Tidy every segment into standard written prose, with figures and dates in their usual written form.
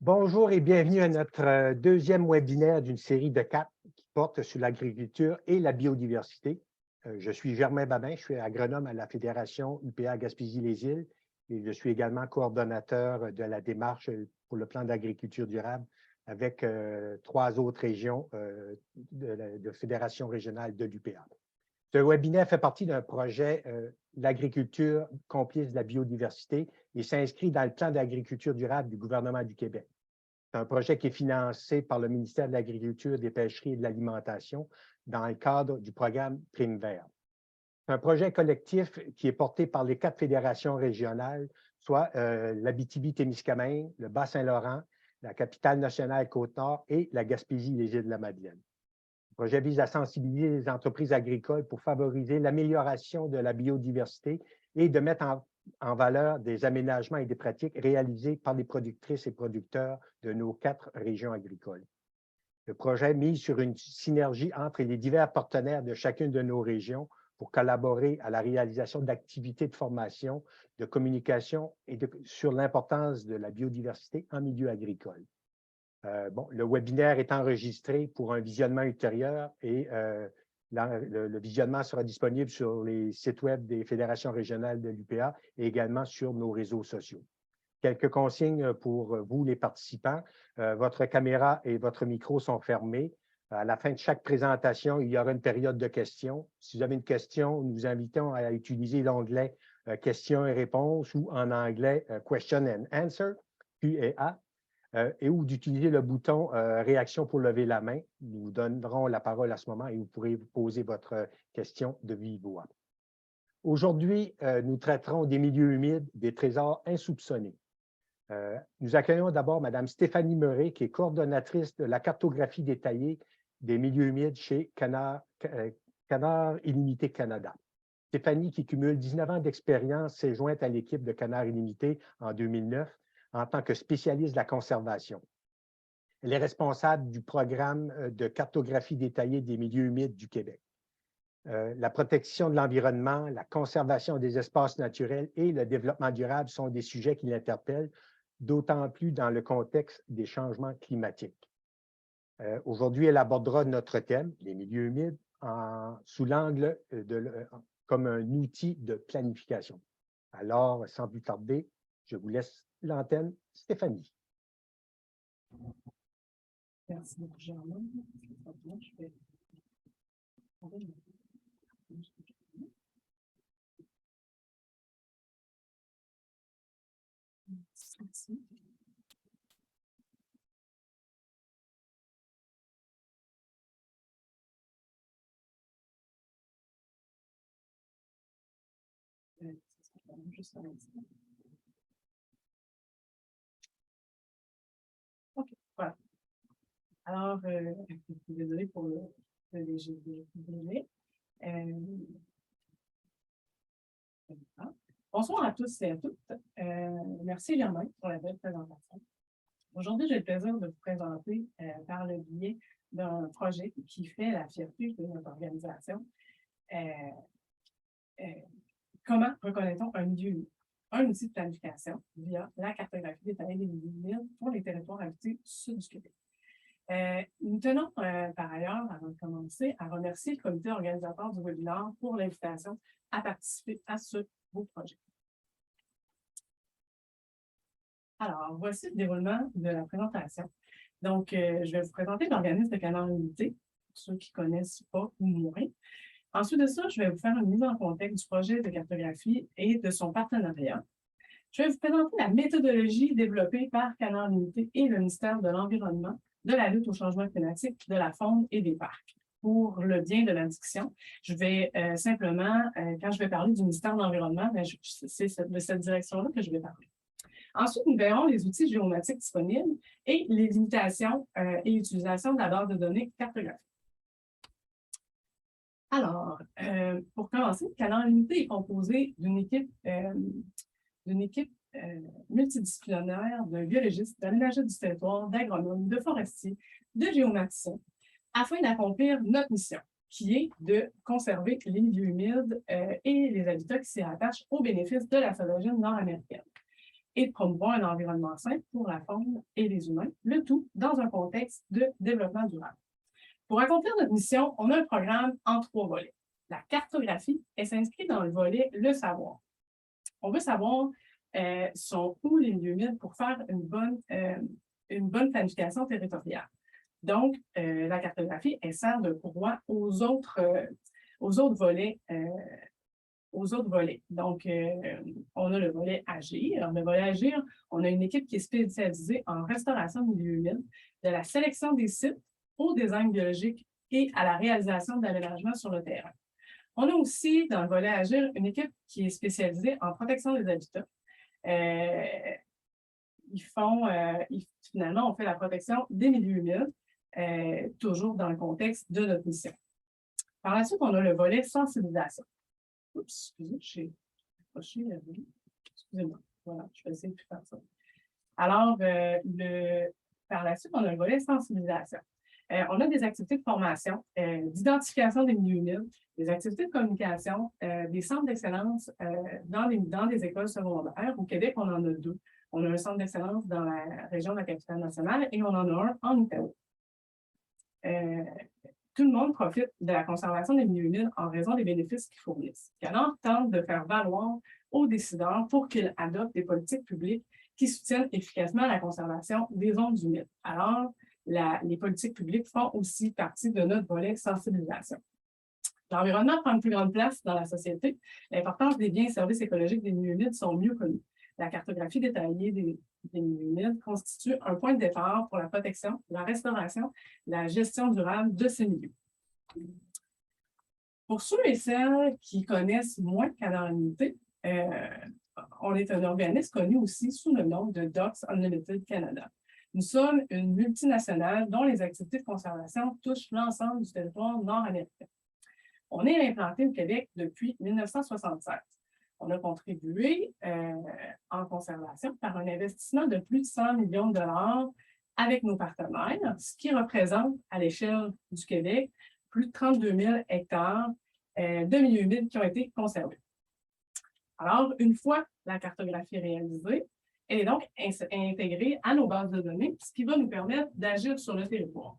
Bonjour et bienvenue à notre deuxième webinaire d'une série de 4 qui porte sur l'agriculture et la biodiversité. Je suis Germain Babin, je suis agronome à la Fédération UPA Gaspésie-les-Îles et je suis également coordonnateur de la démarche pour le plan d'agriculture durable avec 3 autres régions de fédération régionale de l'UPA. Ce webinaire fait partie d'un projet l'agriculture complice de la biodiversité et s'inscrit dans le plan d'agriculture durable du gouvernement du Québec. C'est un projet qui est financé par le ministère de l'Agriculture, des Pêcheries et de l'Alimentation dans le cadre du programme Prime Vert. C'est un projet collectif qui est porté par les 4 fédérations régionales, soit l'Abitibi-Témiscamingue, le Bas-Saint-Laurent, la Capitale-Nationale Côte-Nord et la Gaspésie-les-Îles-de-la-Madeleine. Le projet vise à sensibiliser les entreprises agricoles pour favoriser l'amélioration de la biodiversité et de mettre en valeur des aménagements et des pratiques réalisés par les productrices et producteurs de nos 4 régions agricoles. Le projet mise sur une synergie entre les divers partenaires de chacune de nos régions pour collaborer à la réalisation d'activités de formation, de communication et sur l'importance de la biodiversité en milieu agricole. Le webinaire est enregistré pour un visionnement ultérieur et le visionnement sera disponible sur les sites web des fédérations régionales de l'UPA et également sur nos réseaux sociaux. Quelques consignes pour vous, les participants. Votre caméra et votre micro sont fermés. À la fin de chaque présentation, il y aura une période de questions. Si vous avez une question, nous vous invitons à utiliser l'onglet questions et réponses ou en anglais question and answer, QA. Et ou d'utiliser le bouton réaction pour lever la main. Nous vous donnerons la parole à ce moment et vous pourrez poser votre question de vive voix. Aujourd'hui, nous traiterons des milieux humides, des trésors insoupçonnés. Nous accueillons d'abord Mme Stéphanie Meuret, qui est coordonnatrice de la cartographie détaillée des milieux humides chez Canard Illimité Canada. Stéphanie, qui cumule 19 ans d'expérience, s'est jointe à l'équipe de Canard Illimité en 2009 en tant que spécialiste de la conservation. Elle est responsable du programme de cartographie détaillée des milieux humides du Québec. La protection de l'environnement, la conservation des espaces naturels et le développement durable sont des sujets qui l'interpellent, d'autant plus dans le contexte des changements climatiques. Aujourd'hui, elle abordera notre thème, les milieux humides, sous l'angle comme un outil de planification. Alors, sans plus tarder, je vous laisse l'antenne, Stéphanie. Merci beaucoup, Germain. Merci. Juste un instant. OK, voilà. Alors, désolée pour le léger délai. Bonsoir à tous et à toutes. Merci Germain pour la belle présentation. Aujourd'hui, j'ai le plaisir de vous présenter par le biais d'un projet qui fait la fierté de notre organisation. Comment reconnaît-on un milieu humide? Un outil de planification via la cartographie détaillée des milieux humides pour les territoires habités sud du Québec. Nous tenons par ailleurs, avant de commencer, à remercier le comité organisateur du webinaire pour l'invitation à participer à ce beau projet. Alors, voici le déroulement de la présentation. Donc, je vais vous présenter l'organisme de Canard Illimité, pour ceux qui ne connaissent pas ou moins. Ensuite de ça, je vais vous faire une mise en contexte du projet de cartographie et de son partenariat. Je vais vous présenter la méthodologie développée par Canard Illimité et le ministère de l'Environnement, de la lutte au changement climatique, de la faune et des parcs. Pour le bien de la discussion, je vais simplement, quand je vais parler du ministère de l'Environnement, c'est de cette direction-là que je vais parler. Ensuite, nous verrons les outils géomatiques disponibles et les limitations et utilisations de la base de données cartographique. Alors, pour commencer, Canard Illimité est composé d'une équipe multidisciplinaire de biologistes, d'aménageurs du territoire, d'agronomes, de forestiers, de géomaticiens, afin d'accomplir notre mission, qui est de conserver les milieux humides et les habitats qui s'y rattachent aux bénéfices de la phylogène nord-américaine. et de promouvoir un environnement sain pour la faune et les humains, le tout dans un contexte de développement durable. Pour accomplir notre mission, on a un programme en 3 volets. La cartographie, elle s'inscrit dans le volet « Le savoir ». On veut savoir sont où les milieux humides pour faire une bonne planification territoriale. Donc, la cartographie, elle sert de courroie aux autres volets. Donc, on a le volet Agir. Le volet Agir, on a une équipe qui est spécialisée en restauration de milieux humides, de la sélection des sites au design biologique et à la réalisation d'aménagements sur le terrain. On a aussi, dans le volet Agir, une équipe qui est spécialisée en protection des habitats. Finalement, on fait la protection des milieux humides, toujours dans le contexte de notre mission. Par la suite, on a le volet sensibilisation. Oups, excusez, j'ai accroché la vue. Excusez-moi. Voilà, je vais essayer de faire ça. Alors, par la suite, on a le volet sensibilisation. On a des activités de formation, d'identification des milieux humides, des activités de communication, des centres d'excellence dans les écoles secondaires. Au Québec, on en a 2. On a un centre d'excellence dans la région de la Capitale-Nationale et on en a un en Italie. Tout le monde profite de la conservation des milieux humides en raison des bénéfices qu'ils fournissent. Canard tente de faire valoir aux décideurs pour qu'ils adoptent des politiques publiques qui soutiennent efficacement la conservation des zones humides. Alors, les politiques publiques font aussi partie de notre volet sensibilisation. L'environnement prend une plus grande place dans la société. L'importance des biens et services écologiques des milieux humides sont mieux connus. La cartographie détaillée des milieux humides constitue un point de départ pour la protection, la restauration, la gestion durable de ces milieux. Pour ceux et celles qui connaissent moins Canard Unité, on est un organisme connu aussi sous le nom de Ducks Unlimited Canada. Nous sommes une multinationale dont les activités de conservation touchent l'ensemble du territoire nord-américain. On est implanté au Québec depuis 1976. On a contribué en conservation par un investissement de plus de 100 millions de dollars avec nos partenaires, ce qui représente à l'échelle du Québec plus de 32 000 hectares de milieux humides qui ont été conservés. Alors, une fois la cartographie réalisée, elle est donc intégrée à nos bases de données, ce qui va nous permettre d'agir sur le territoire.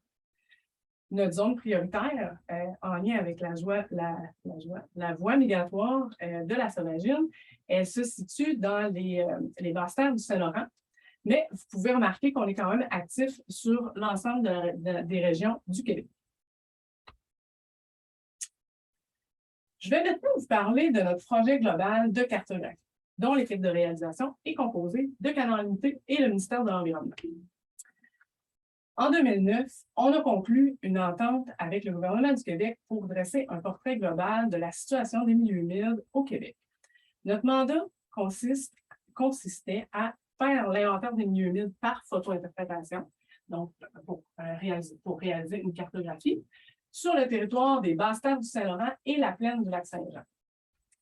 Notre zone prioritaire, en lien avec la voie migratoire de la sauvagine, elle se situe dans les basses terres du Saint-Laurent, mais vous pouvez remarquer qu'on est quand même actif sur l'ensemble des régions du Québec. Je vais maintenant vous parler de notre projet global de cartographie, dont l'équipe de réalisation est composée de Canard Unité et le ministère de l'Environnement. En 2009, on a conclu une entente avec le gouvernement du Québec pour dresser un portrait global de la situation des milieux humides au Québec. Notre mandat consistait à faire l'inventaire des milieux humides par photo-interprétation, donc pour réaliser une cartographie, sur le territoire des basses terres du Saint-Laurent et la plaine du lac Saint-Jean,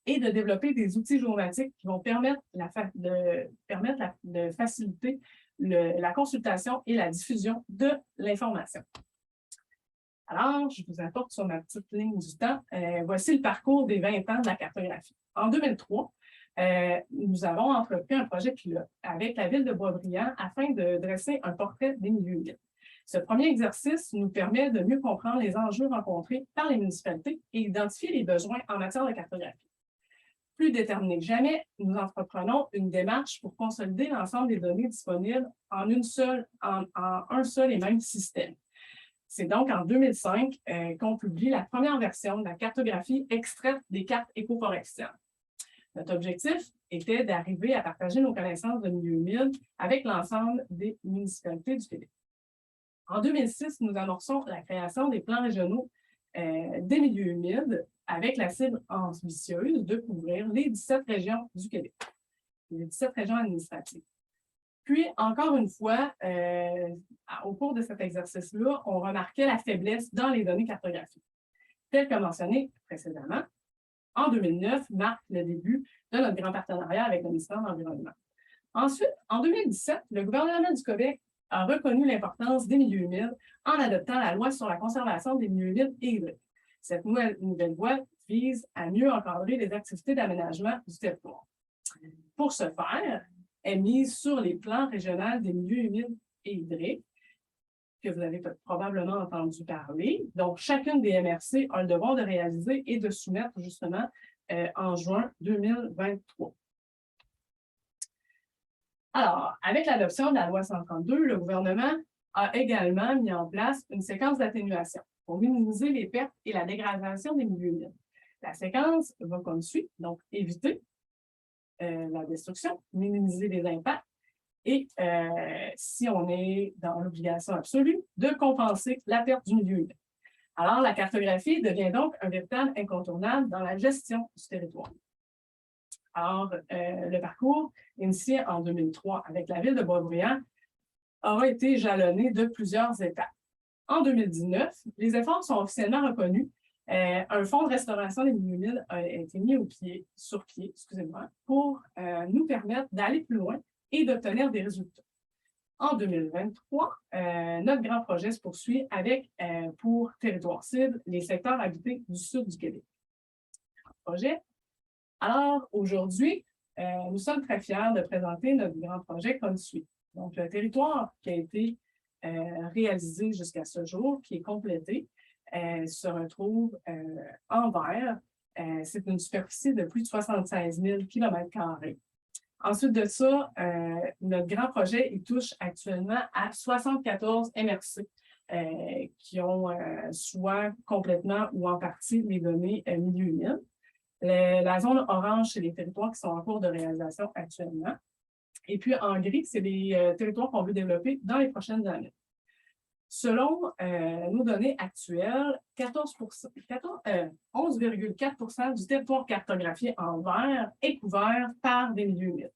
et de développer des outils géomatiques qui vont permettre de faciliter la consultation et la diffusion de l'information. Alors, je vous apporte sur ma petite ligne du temps. Voici le parcours des 20 ans de la cartographie. En 2003, nous avons entrepris un projet pilote avec la ville de Boisbriand afin de dresser un portrait des milieux humides. Ce premier exercice nous permet de mieux comprendre les enjeux rencontrés par les municipalités et identifier les besoins en matière de cartographie. Plus déterminés que jamais, nous entreprenons une démarche pour consolider l'ensemble des données disponibles en un seul et même système. C'est donc en 2005 qu'on publie la première version de la cartographie extraite des cartes écoforestières. Notre objectif était d'arriver à partager nos connaissances de milieux humides avec l'ensemble des municipalités du Québec. En 2006, nous amorçons la création des plans régionaux des milieux humides avec la cible ambitieuse de couvrir les 17 régions du Québec, les 17 régions administratives. Puis, encore une fois, au cours de cet exercice-là, on remarquait la faiblesse dans les données cartographiques. Tel que mentionné précédemment, en 2009 marque le début de notre grand partenariat avec le ministère de l'Environnement. Ensuite, en 2017, le gouvernement du Québec a reconnu l'importance des milieux humides en adoptant la loi sur la conservation des milieux humides et hydriques. Cette nouvelle loi vise à mieux encadrer les activités d'aménagement du territoire. Pour ce faire, est mise sur les plans régionaux des milieux humides et hydriques, que vous avez probablement entendu parler. Donc, chacune des MRC a le devoir de réaliser et de soumettre justement en juin 2023. Alors, avec l'adoption de la loi 132, le gouvernement a également mis en place une séquence d'atténuation pour minimiser les pertes et la dégradation des milieux humides. La séquence va comme suit, donc éviter la destruction, minimiser les impacts et si on est dans l'obligation absolue, de compenser la perte du milieu humide. Alors, la cartographie devient donc un véritable incontournable dans la gestion du territoire. Alors, le parcours initié en 2003 avec la ville de Boisbriand aura été jalonné de plusieurs étapes. En 2019, les efforts sont officiellement reconnus. Un fonds de restauration des milieux humides a été mis sur pied, pour nous permettre d'aller plus loin et d'obtenir des résultats. En 2023, notre grand projet se poursuit avec, pour territoire cible, les secteurs habités du sud du Québec. Projet. Alors, aujourd'hui, nous sommes très fiers de présenter notre grand projet comme suit. Donc, le territoire qui a été réalisé jusqu'à ce jour, qui est complété, se retrouve en vert. C'est une superficie de plus de 76 000 km². Ensuite de ça, notre grand projet, il touche actuellement à 74 MRC qui ont soit complètement ou en partie les données milieu humide. La zone orange, c'est les territoires qui sont en cours de réalisation actuellement. Et puis en gris, c'est les territoires qu'on veut développer dans les prochaines années. Selon nos données actuelles, 11,4 % du territoire cartographié en vert est couvert par des milieux humides.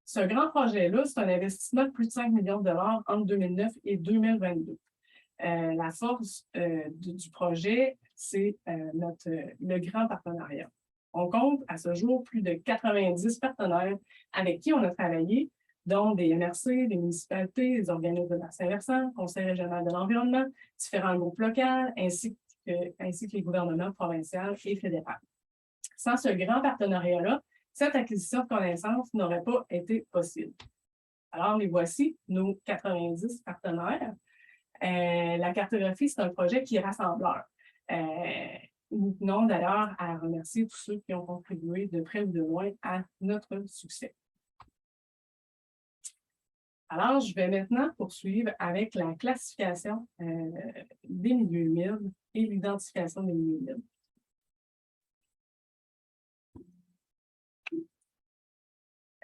Ce grand projet-là, c'est un investissement de plus de 5 millions de dollars entre 2009 et 2022. La force du projet, c'est le grand partenariat. On compte à ce jour plus de 90 partenaires avec qui on a travaillé, dont des MRC, des municipalités, des organismes de bassin-versant, Conseil régional de l'environnement, différents groupes locaux, ainsi que les gouvernements provinciaux et fédéraux. Sans ce grand partenariat-là, cette acquisition de connaissances n'aurait pas été possible. Alors, les voici, nos 90 partenaires. La cartographie, c'est un projet qui est rassembleur. Nous tenons d'ailleurs à remercier tous ceux qui ont contribué de près ou de loin à notre succès. Alors, je vais maintenant poursuivre avec la classification des milieux humides et l'identification des milieux humides.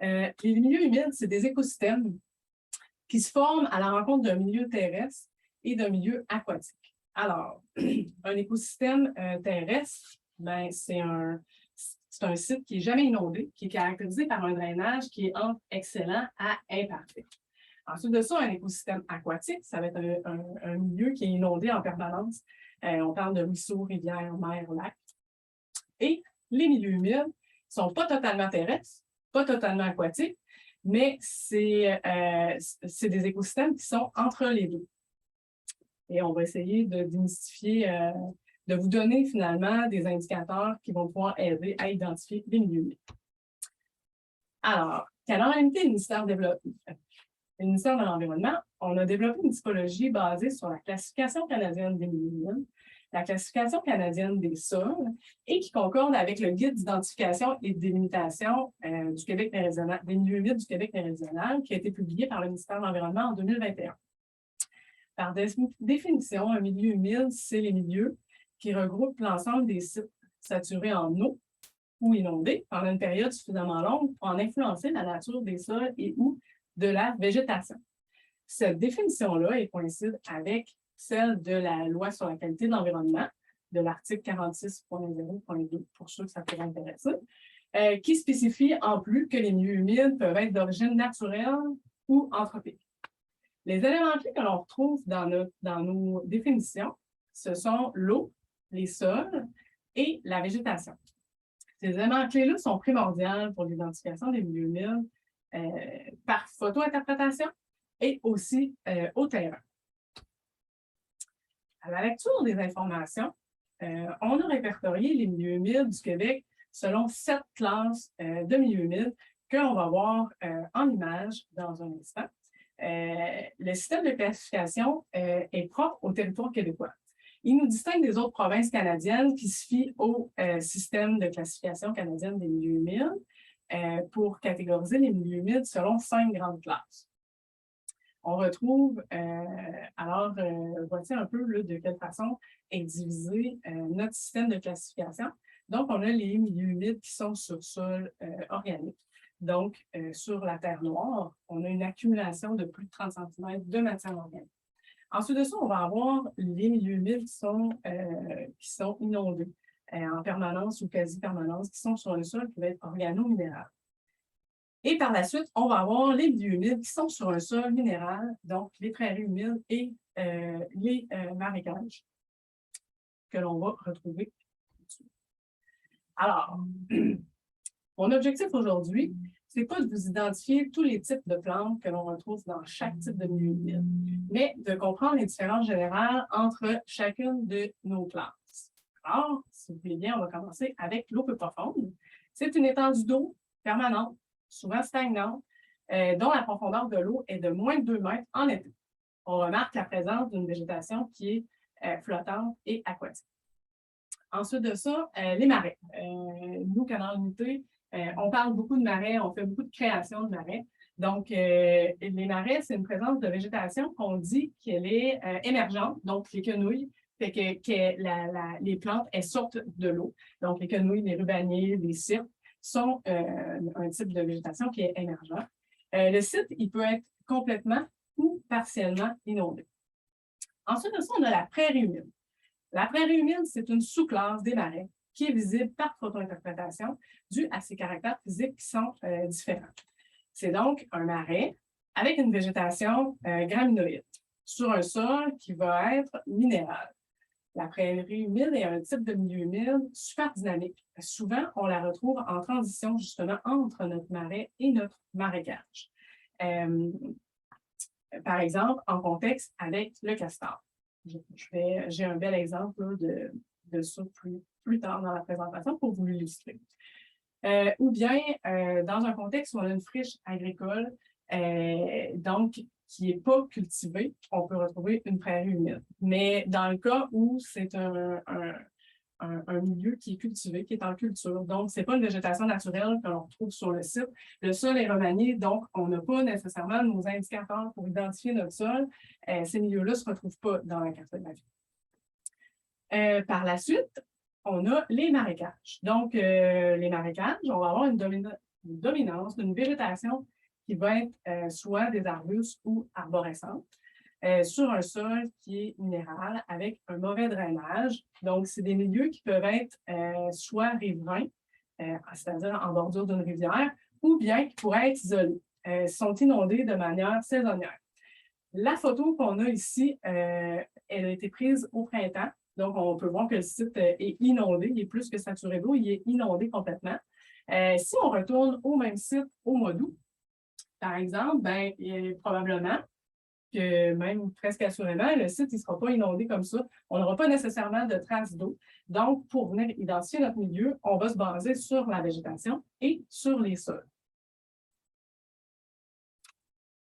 Les milieux humides, c'est des écosystèmes qui se forment à la rencontre d'un milieu terrestre et d'un milieu aquatique. Alors, un écosystème terrestre, ben, c'est un site qui n'est jamais inondé, qui est caractérisé par un drainage qui est entre excellent à imparfait. Ensuite de ça, un écosystème aquatique, ça va être un milieu qui est inondé en permanence. On parle de ruisseaux, rivières, mers, lacs. Et les milieux humides ne sont pas totalement terrestres, pas totalement aquatiques, mais c'est des écosystèmes qui sont entre les deux. Et on va essayer de démystifier, de vous donner finalement des indicateurs qui vont pouvoir aider à identifier les milieux humides. Alors, qu'alors, en réalité, le ministère de l'Environnement, on a développé une typologie basée sur la classification canadienne des milieux humides, la classification canadienne des sols et qui concorde avec le guide d'identification et de délimitation du Québec méridional, des milieux humides du Québec méridional qui a été publié par le ministère de l'Environnement en 2021. Par définition, un milieu humide, c'est les milieux qui regroupent l'ensemble des sites saturés en eau ou inondés pendant une période suffisamment longue pour en influencer la nature des sols et ou de la végétation. Cette définition-là est coïncide avec celle de la Loi sur la qualité de l'environnement, de l'article 46.0.2, pour ceux que ça pourrait intéresser, qui spécifie en plus que les milieux humides peuvent être d'origine naturelle ou anthropique. Les éléments clés que l'on retrouve dans nos définitions, ce sont l'eau, les sols et la végétation. Ces éléments clés-là sont primordiaux pour l'identification des milieux humides par photo-interprétation et aussi au terrain. À la lecture des informations, on a répertorié les milieux humides du Québec selon 7 classes de milieux humides qu'on va voir en image dans un instant. Le système de classification est propre au territoire québécois. Il nous distingue des autres provinces canadiennes qui se fient au système de classification canadienne des milieux humides pour catégoriser les milieux humides selon 5 grandes classes. On retrouve, voici un peu là, de quelle façon est divisé notre système de classification. Donc, on a les milieux humides qui sont sur sol organique. Donc, sur la terre noire, on a une accumulation de plus de 30 cm de matière organique. Ensuite de ça, on va avoir les milieux humides qui sont inondés en permanence ou quasi-permanence, qui sont sur un sol qui va être organo-minéral. Et par la suite, on va avoir les milieux humides qui sont sur un sol minéral, donc les prairies humides et les marécages que l'on va retrouver. Alors, mon objectif aujourd'hui, c'est pas de vous identifier tous les types de plantes que l'on retrouve dans chaque type de milieu humide, mais de comprendre les différences générales entre chacune de nos classes. Alors, si vous voulez bien, on va commencer avec l'eau peu profonde. C'est une étendue d'eau permanente, souvent stagnante, dont la profondeur de l'eau est de moins de 2 mètres en été. On remarque la présence d'une végétation qui est flottante et aquatique. Ensuite de ça, les marais. Nous, Canal Unité, on parle beaucoup de marais, on fait beaucoup de création de marais. Donc, les marais, c'est une présence de végétation qu'on dit qu'elle est émergente, donc les quenouilles, fait que les plantes, elles sortent de l'eau. Donc, les quenouilles, les rubaniers, les cyrpes sont un type de végétation qui est émergent. Le site, il peut être complètement ou partiellement inondé. Ensuite de ça, on a la prairie humide. La prairie humide, c'est une sous-classe des marais qui est visible par photointerprétation due à ses caractères physiques qui sont différents. C'est donc un marais avec une végétation graminoïde sur un sol qui va être minéral. La prairie humide est un type de milieu humide super dynamique. Souvent, on la retrouve en transition justement entre notre marais et notre marécage. Par exemple, en contexte avec le castor. J'ai un bel exemple là, de ça plus tard dans la présentation pour vous l'illustrer. Ou bien, dans un contexte où on a une friche agricole, donc qui n'est pas cultivée, on peut retrouver une prairie humide. Mais dans le cas où c'est un milieu qui est cultivé, qui est en culture, donc ce n'est pas une végétation naturelle que l'on retrouve sur le site. Le sol est remanié, donc on n'a pas nécessairement nos indicateurs pour identifier notre sol. Ces milieux-là ne se retrouvent pas dans la cartographie. Par la suite, on a les marécages. Donc, les marécages, on va avoir une dominance d'une végétation qui va être soit des arbustes ou arborescentes sur un sol qui est minéral avec un mauvais drainage. Donc, c'est des milieux qui peuvent être soit riverains, c'est-à-dire en bordure d'une rivière, ou bien qui pourraient être isolés, sont inondés de manière saisonnière. La photo qu'on a ici, elle a été prise au printemps. Donc, on peut voir que le site est inondé, il est plus que saturé d'eau, il est inondé complètement. Si on retourne au même site au mois d'août, par exemple, ben, probablement que même presque assurément, le site ne sera pas inondé comme ça. On n'aura pas nécessairement de traces d'eau. Donc, pour venir identifier notre milieu, on va se baser sur la végétation et sur les sols.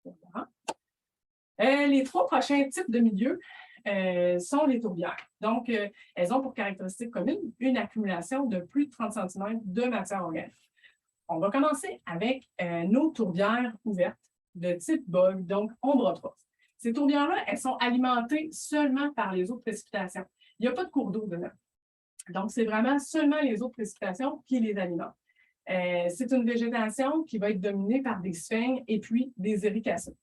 Voilà. Les 3 prochains types de milieux sont les tourbières. Donc, elles ont pour caractéristique commune une accumulation de plus de 30 cm de matière organique. On va commencer avec nos tourbières ouvertes de type bog, donc ombotrophes. Ces tourbières-là, elles sont alimentées seulement par les eaux de précipitation. Il n'y a pas de cours d'eau dedans. Donc, c'est vraiment seulement les eaux de précipitation qui les alimentent. C'est une végétation qui va être dominée par des sphènes et puis des éricacées.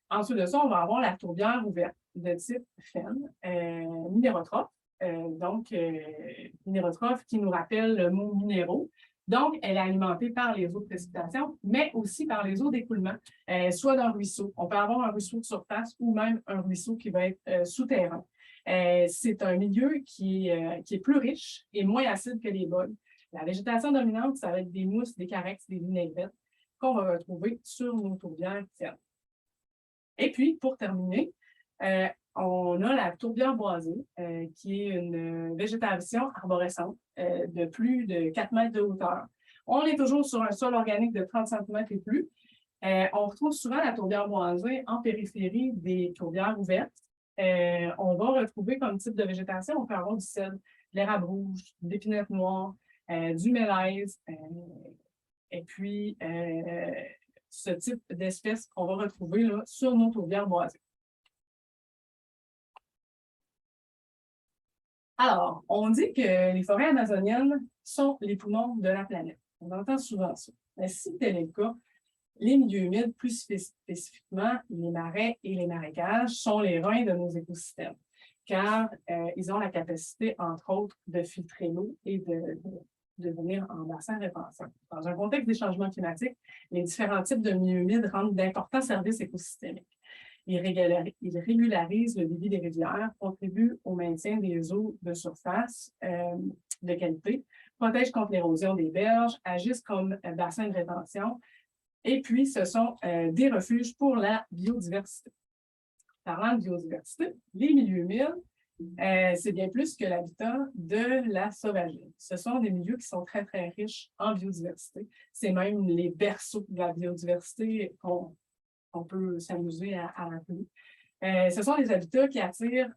Ensuite de ça, on va avoir la tourbière ouverte de type phène, minérotrophe. Minérotrophe qui nous rappelle le mot minéraux. Donc, elle est alimentée par les eaux de précipitation, mais aussi par les eaux d'écoulement, soit d'un ruisseau. On peut avoir un ruisseau de surface ou même un ruisseau qui va être souterrain. C'est un milieu qui est plus riche et moins acide que les bogs. La végétation dominante, ça va être des mousses, des carex, des vinaigrettes qu'on va retrouver sur nos tourbières phènes. Et puis, pour terminer, on a la tourbière boisée, qui est une végétation arborescente de plus de 4 mètres de hauteur. On est toujours sur un sol organique de 30 cm et plus. On retrouve souvent la tourbière boisée en périphérie des tourbières ouvertes. On va retrouver comme type de végétation, on peut avoir du cèdre, de l'érable rouge, de l'épinette noire, du mélèze, et puis ce type d'espèces qu'on va retrouver là, sur nos tourbières boisées. Alors, on dit que les forêts amazoniennes sont les poumons de la planète. On entend souvent ça. Mais si tel est le cas, les milieux humides, plus spécifiquement les marais et les marécages, sont les reins de nos écosystèmes, car ils ont la capacité, entre autres, de filtrer l'eau et de devenir en bassin rétention. Dans un contexte des changements climatiques, les différents types de milieux humides rendent d'importants services écosystémiques. Ils régularisent le débit des rivières, contribuent au maintien des eaux de surface de qualité, protègent contre l'érosion des berges, agissent comme bassin de rétention, et puis ce sont des refuges pour la biodiversité. Parlant de biodiversité, les milieux humides, c'est bien plus que l'habitat de la sauvagerie. Ce sont des milieux qui sont très, très riches en biodiversité. C'est même les berceaux de la biodiversité qu'on peut s'amuser à rappeler. Ce sont des habitats qui attirent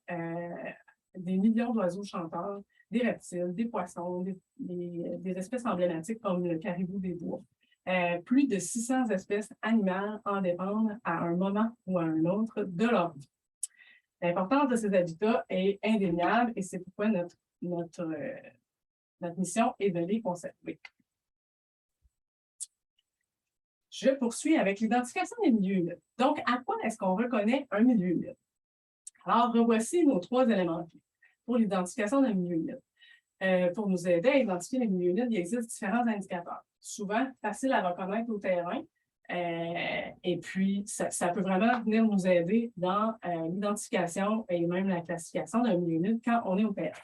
des millions d'oiseaux chanteurs, des reptiles, des poissons, des espèces emblématiques comme le caribou des bois. Plus de 600 espèces animales en dépendent à un moment ou à un autre de leur vie. L'importance de ces habitats est indéniable et c'est pourquoi notre mission est de les conserver. Je poursuis avec l'identification des milieux humides. Donc, à quoi est-ce qu'on reconnaît un milieu humide? Alors, revoici nos 3 éléments clés pour l'identification d'un milieu humide. Pour nous aider à identifier les milieux humides, il existe différents indicateurs. Souvent, faciles à reconnaître au terrain. Et puis, ça peut vraiment venir nous aider dans l'identification et même la classification d'un milieu humide quand on est au terrain.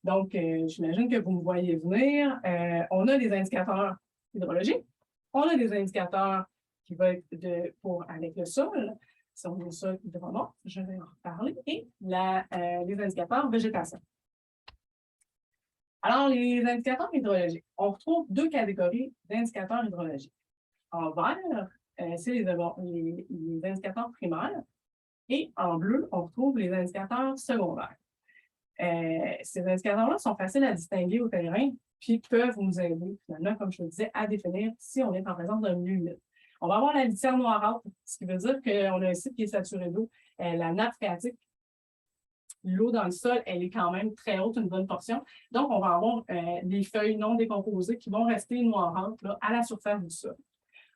Donc, j'imagine que vous me voyez venir. On a des indicateurs hydrologiques. On a des indicateurs qui vont être avec le sol, si on a le sol hydromorphe, je vais en reparler, et les indicateurs végétation. Alors, les indicateurs hydrologiques, on retrouve 2 catégories d'indicateurs hydrologiques. En vert, c'est les indicateurs primaires, et en bleu, on retrouve les indicateurs secondaires. Ces indicateurs-là sont faciles à distinguer au terrain, puis peuvent nous aider, finalement, comme je le disais, à définir si on est en présence d'un milieu humide. On va avoir la litière noirâtre, ce qui veut dire qu'on a un site qui est saturé d'eau. La nappe phréatique, l'eau dans le sol, elle est quand même très haute, une bonne portion. Donc, on va avoir des feuilles non décomposées qui vont rester noirâtres là, à la surface du sol.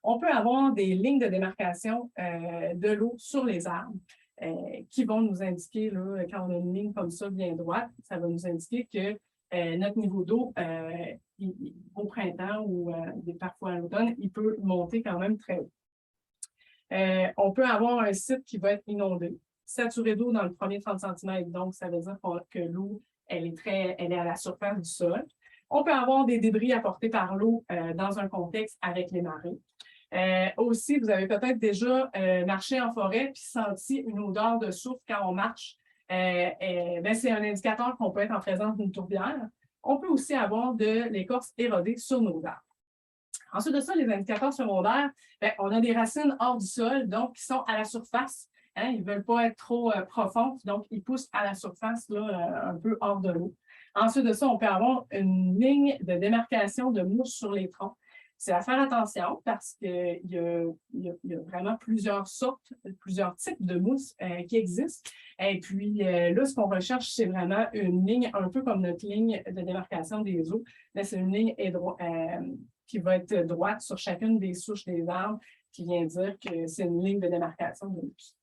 On peut avoir des lignes de démarcation de l'eau sur les arbres qui vont nous indiquer, là, quand on a une ligne comme ça bien droite, ça va nous indiquer que notre niveau d'eau, au printemps ou parfois à l'automne, il peut monter quand même très haut. On peut avoir un site qui va être inondé, saturé d'eau dans le premier 30 cm, donc ça veut dire que l'eau, elle est à la surface du sol. On peut avoir des débris apportés par l'eau dans un contexte avec les marées. Aussi, vous avez peut-être déjà marché en forêt puis senti une odeur de soufre quand on marche. C'est un indicateur qu'on peut être en présence d'une tourbière. On peut aussi avoir de l'écorce érodée sur nos arbres. Ensuite de ça, les indicateurs secondaires, on a des racines hors du sol, donc qui sont à la surface. Ils ne veulent pas être trop profonds, donc ils poussent à la surface, là, un peu hors de l'eau. Ensuite de ça, on peut avoir une ligne de démarcation de mousse sur les troncs. C'est à faire attention parce qu'il y a vraiment plusieurs sortes, plusieurs types de mousses qui existent. Et puis là, ce qu'on recherche, c'est vraiment une ligne un peu comme notre ligne de démarcation des eaux. Là, c'est une ligne qui va être droite sur chacune des souches des arbres, qui vient dire que c'est une ligne de démarcation de mousse.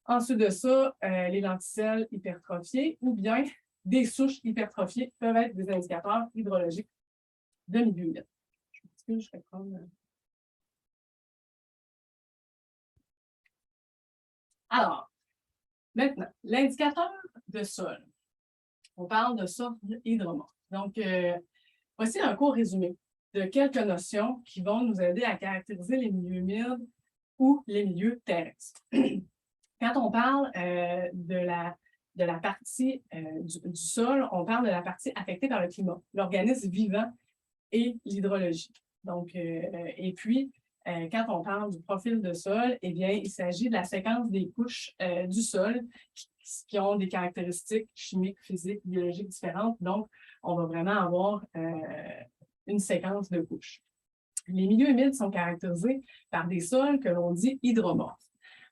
Ensuite de ça, les lenticelles hypertrophiées ou bien des souches hypertrophiées peuvent être des indicateurs hydrologiques de milieu humide. Je vais prendre... Alors, maintenant, l'indicateur de sol. On parle de sol hydromorphe. Donc, voici un court résumé de quelques notions qui vont nous aider à caractériser les milieux humides ou les milieux terrestres. Quand on parle de la partie du sol, on parle de la partie affectée par le climat, l'organisme vivant et l'hydrologie. Donc, et puis, quand on parle du profil de sol, eh bien, il s'agit de la séquence des couches du sol qui ont des caractéristiques chimiques, physiques, biologiques différentes. Donc, on va vraiment avoir une séquence de couches. Les milieux humides sont caractérisés par des sols que l'on dit hydromorphes.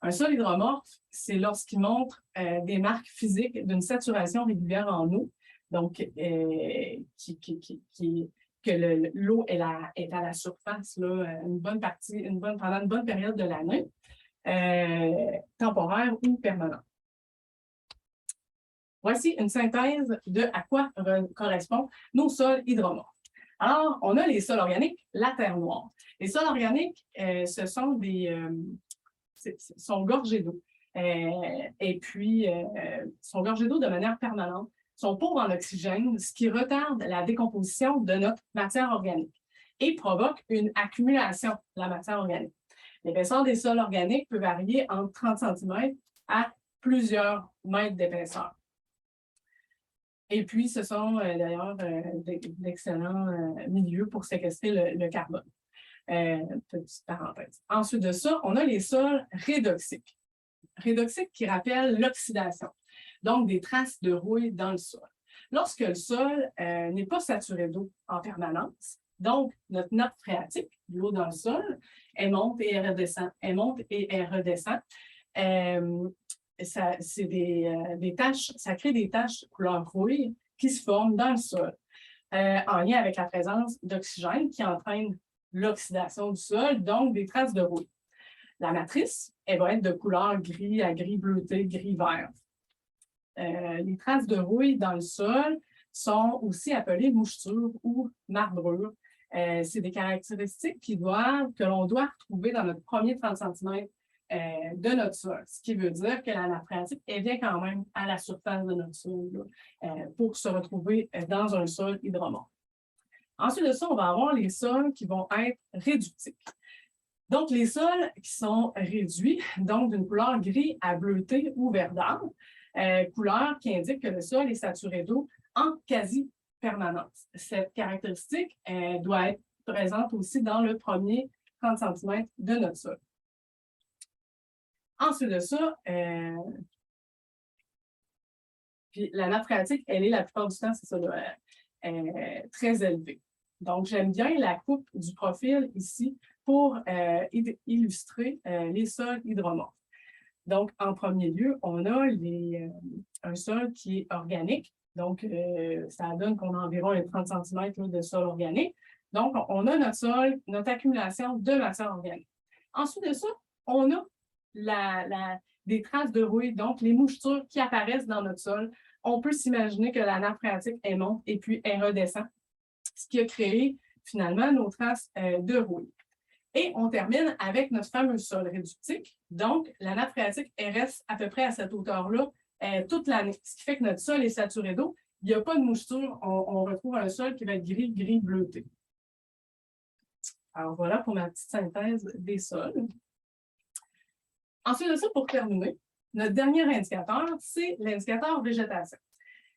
Un sol hydromorphe, c'est lorsqu'il montre des marques physiques d'une saturation régulière en eau, donc que l'eau est à la surface là, pendant une bonne période de l'année, temporaire ou permanente. Voici une synthèse de à quoi correspondent nos sols hydromorphes. Alors, on a les sols organiques, la terre noire. Les sols organiques, ce sont sont gorgés d'eau. Et puis, sont gorgés d'eau de manière permanente, sont pauvres en oxygène, ce qui retarde la décomposition de notre matière organique et provoque une accumulation de la matière organique. L'épaisseur des sols organiques peut varier entre 30 cm à plusieurs mètres d'épaisseur. Et puis, ce sont d'ailleurs d'excellents milieux pour séquestrer le carbone. Petite parenthèse. Ensuite de ça, on a les sols redoxiques. Redoxiques qui rappellent l'oxydation, donc des traces de rouille dans le sol. Lorsque le sol n'est pas saturé d'eau en permanence, donc notre nappe phréatique, l'eau dans le sol, elle monte et elle redescend, elle monte et elle redescend. C'est des taches, ça crée des taches couleur rouille qui se forment dans le sol en lien avec la présence d'oxygène qui entraîne l'oxydation du sol, donc des traces de rouille. La matrice, elle va être de couleur gris à gris bleuté, gris-vert. Les traces de rouille dans le sol sont aussi appelées mouchetures ou marbrures. C'est des caractéristiques que l'on doit retrouver dans notre premier 30 cm de notre sol, ce qui veut dire que la nappe phréatique vient quand même à la surface de notre sol là, pour se retrouver dans un sol hydromorphe. Ensuite de ça, on va avoir les sols qui vont être réductiques. Donc, les sols qui sont réduits, donc d'une couleur gris à bleuté ou verdâtre, couleur qui indique que le sol est saturé d'eau en quasi-permanence. Cette caractéristique doit être présente aussi dans le premier 30 cm de notre sol. Ensuite de ça, puis la nappe phréatique, elle est la plupart du temps, c'est ça, très élevée. Donc, j'aime bien la coupe du profil ici pour illustrer les sols hydromorphes. Donc, en premier lieu, on a un sol qui est organique. Donc, ça donne qu'on a environ 30 cm de sol organique. Donc, on a notre sol, notre accumulation de matière organique. Ensuite de ça, on a des traces de rouille, donc les mouchetures qui apparaissent dans notre sol. On peut s'imaginer que la nappe phréatique, elle monte et puis elle redescend, ce qui a créé finalement nos traces de rouille. Et on termine avec notre fameux sol réductique. Donc, la nappe phréatique, elle reste à peu près à cette hauteur-là toute l'année, ce qui fait que notre sol est saturé d'eau. Il n'y a pas de moucheture, on retrouve un sol qui va être gris bleuté. Alors, voilà pour ma petite synthèse des sols. Ensuite de ça, pour terminer, notre dernier indicateur, c'est l'indicateur végétation.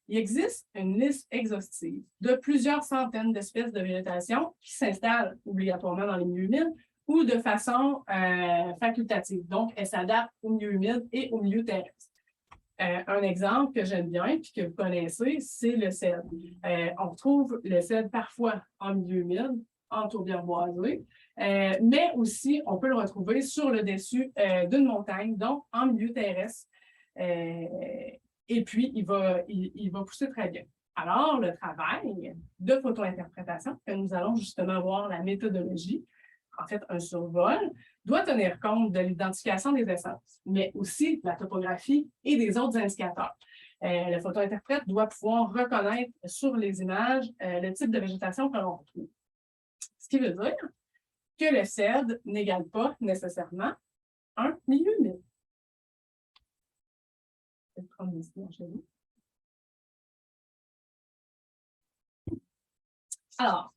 Il existe une liste exhaustive de plusieurs centaines d'espèces de végétation qui s'installent obligatoirement dans les milieux humides ou de façon facultative. Donc, elles s'adaptent aux milieux humides et aux milieux terrestres. Un exemple que j'aime bien et que vous connaissez, c'est le cèdre. On retrouve le cèdre parfois en milieu humide, en tourbière boisée, mais aussi on peut le retrouver sur le dessus d'une montagne, donc en milieu terrestre. Et puis, il va pousser très bien. Alors, le travail de photo-interprétation, que nous allons justement voir la méthodologie, en fait, un survol, doit tenir compte de l'identification des essences, mais aussi de la topographie et des autres indicateurs. Le photo-interprète doit pouvoir reconnaître sur les images le type de végétation que l'on retrouve. Ce qui veut dire que le cèdre n'égale pas nécessairement un milieu humide. Je vais prendre des images chez vous. Alors,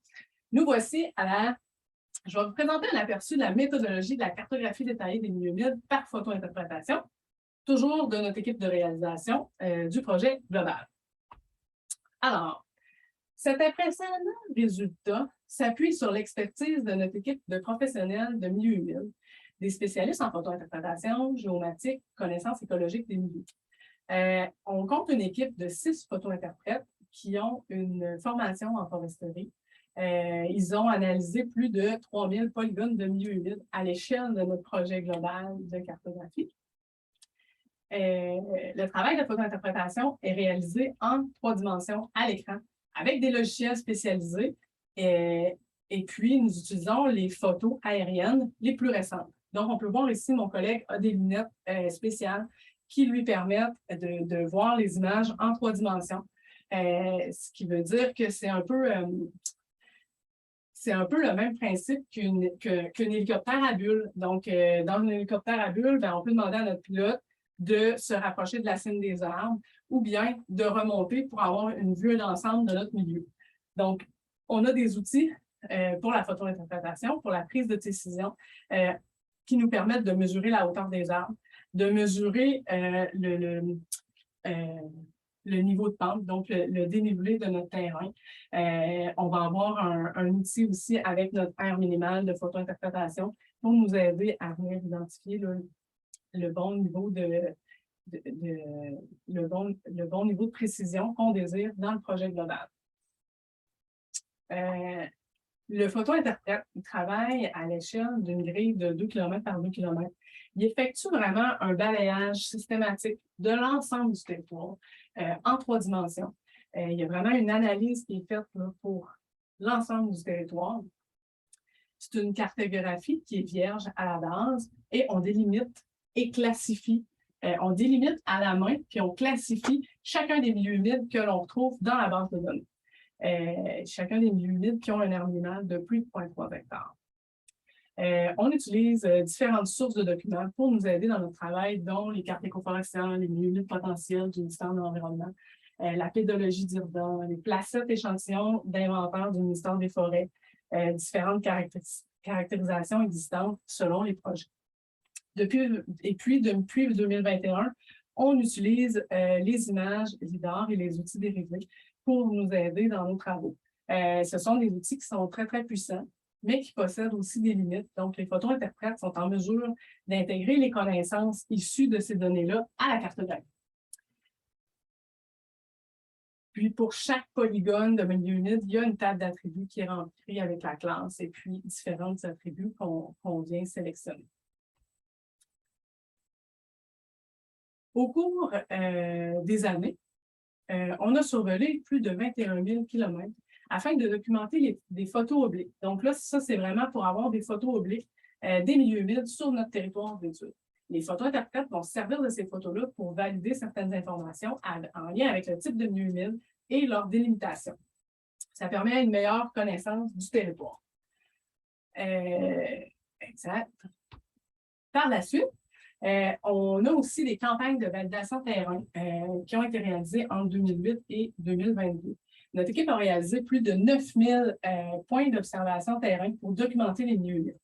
nous voici je vais vous présenter un aperçu de la méthodologie de la cartographie détaillée des milieux humides par photo-interprétation, toujours de notre équipe de réalisation du projet global. Alors, cet impressionnant résultat s'appuie sur l'expertise de notre équipe de professionnels de milieux humides, des spécialistes en photointerprétation, géomatique, connaissances écologiques des milieux. On compte une équipe de 6 photointerprètes qui ont une formation en foresterie. Ils ont analysé plus de 3000 polygones de milieux humides à l'échelle de notre projet global de cartographie. Le travail de photointerprétation est réalisé en 3 dimensions à l'écran avec des logiciels spécialisés et puis nous utilisons les photos aériennes les plus récentes. Donc, on peut voir ici, mon collègue a des lunettes spéciales qui lui permettent de voir les images en 3 dimensions. Ce qui veut dire que c'est un peu le même principe qu'un hélicoptère à bulles. Donc, dans un hélicoptère à bulles, on peut demander à notre pilote de se rapprocher de la cime des arbres ou bien de remonter pour avoir une vue d'ensemble de notre milieu. Donc, on a des outils pour la photointerprétation, pour la prise de décision, qui nous permettent de mesurer la hauteur des arbres, de mesurer le niveau de pente, donc le dénivelé de notre terrain. On va avoir un outil aussi avec notre R minimal de photointerprétation pour nous aider à venir identifier le bon niveau de précision qu'on désire dans le projet global. Le photo-interprète, il travaille à l'échelle d'une grille de 2 km par 2 km. Il effectue vraiment un balayage systématique de l'ensemble du territoire en 3 dimensions. Il y a vraiment une analyse qui est faite là, pour l'ensemble du territoire. C'est une cartographie qui est vierge à la base et on délimite et classifie. On délimite à la main puis on classifie chacun des milieux humides que l'on retrouve dans la base de données. Chacun des milieux humides qui ont un aire minimale de plus de 0,3 hectares. On utilise différentes sources de documents pour nous aider dans notre travail, dont les cartes écoforestières, les milieux humides potentiels du ministère de l'Environnement, la pédologie d'IRDA, les placettes échantillons d'inventaire du ministère des Forêts, différentes caractérisations existantes selon les projets. Depuis 2021, on utilise les images LIDAR et les outils dérivés pour nous aider dans nos travaux. Ce sont des outils qui sont très, très puissants, mais qui possèdent aussi des limites. Donc, les photo-interprètes sont en mesure d'intégrer les connaissances issues de ces données-là à la cartographie. Puis, pour chaque polygone de milieu humide, il y a une table d'attributs qui est remplie avec la classe et puis différents attributs qu'on vient sélectionner. Au cours des années, on a survolé plus de 21 000 km afin de documenter des photos obliques. Donc là, ça, c'est vraiment pour avoir des photos obliques des milieux humides sur notre territoire d'étude. Les photo-interprètes vont se servir de ces photos-là pour valider certaines informations en lien avec le type de milieu humide et leur délimitation. Ça permet une meilleure connaissance du territoire. Exact. Par la suite, on a aussi des campagnes de validation terrain qui ont été réalisées en 2008 et 2022. Notre équipe a réalisé plus de 9000 points d'observation terrain pour documenter les milieux humides.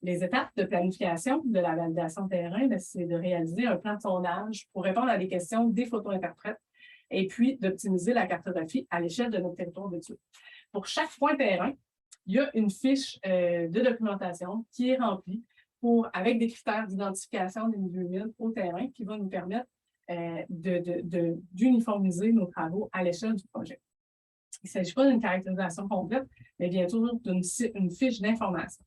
Les étapes de planification de la validation terrain, c'est de réaliser un plan de sondage pour répondre à des questions des photo-interprètes et puis d'optimiser la cartographie à l'échelle de notre territoire d'étude. Pour chaque point terrain, il y a une fiche de documentation qui est remplie avec des critères d'identification des milieux humides au terrain qui va nous permettre d'uniformiser nos travaux à l'échelle du projet. Il ne s'agit pas d'une caractérisation complète, mais bien sûr d'une fiche d'information.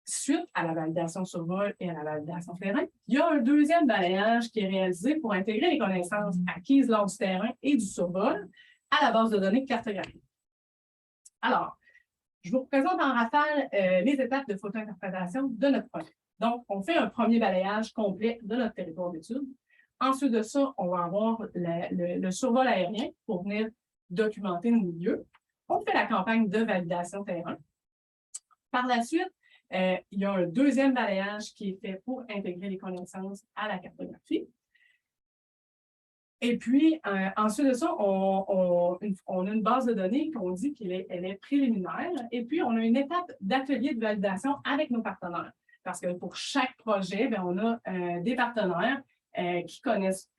Suite à la validation sur vol et à la validation terrain, il y a un deuxième balayage qui est réalisé pour intégrer les connaissances acquises lors du terrain et du survol à la base de données cartographique. Alors, je vous présente en rafale les étapes de photo-interprétation de notre projet. Donc, on fait un premier balayage complet de notre territoire d'étude. Ensuite de ça, on va avoir le survol aérien pour venir documenter nos milieux. On fait la campagne de validation terrain. Par la suite, il y a un deuxième balayage qui est fait pour intégrer les connaissances à la cartographie. Et puis, ensuite de ça, on a une base de données qu'on dit qu'elle est préliminaire. Et puis, on a une étape d'atelier de validation avec nos partenaires. Parce que pour chaque projet, on a des partenaires qui connaissent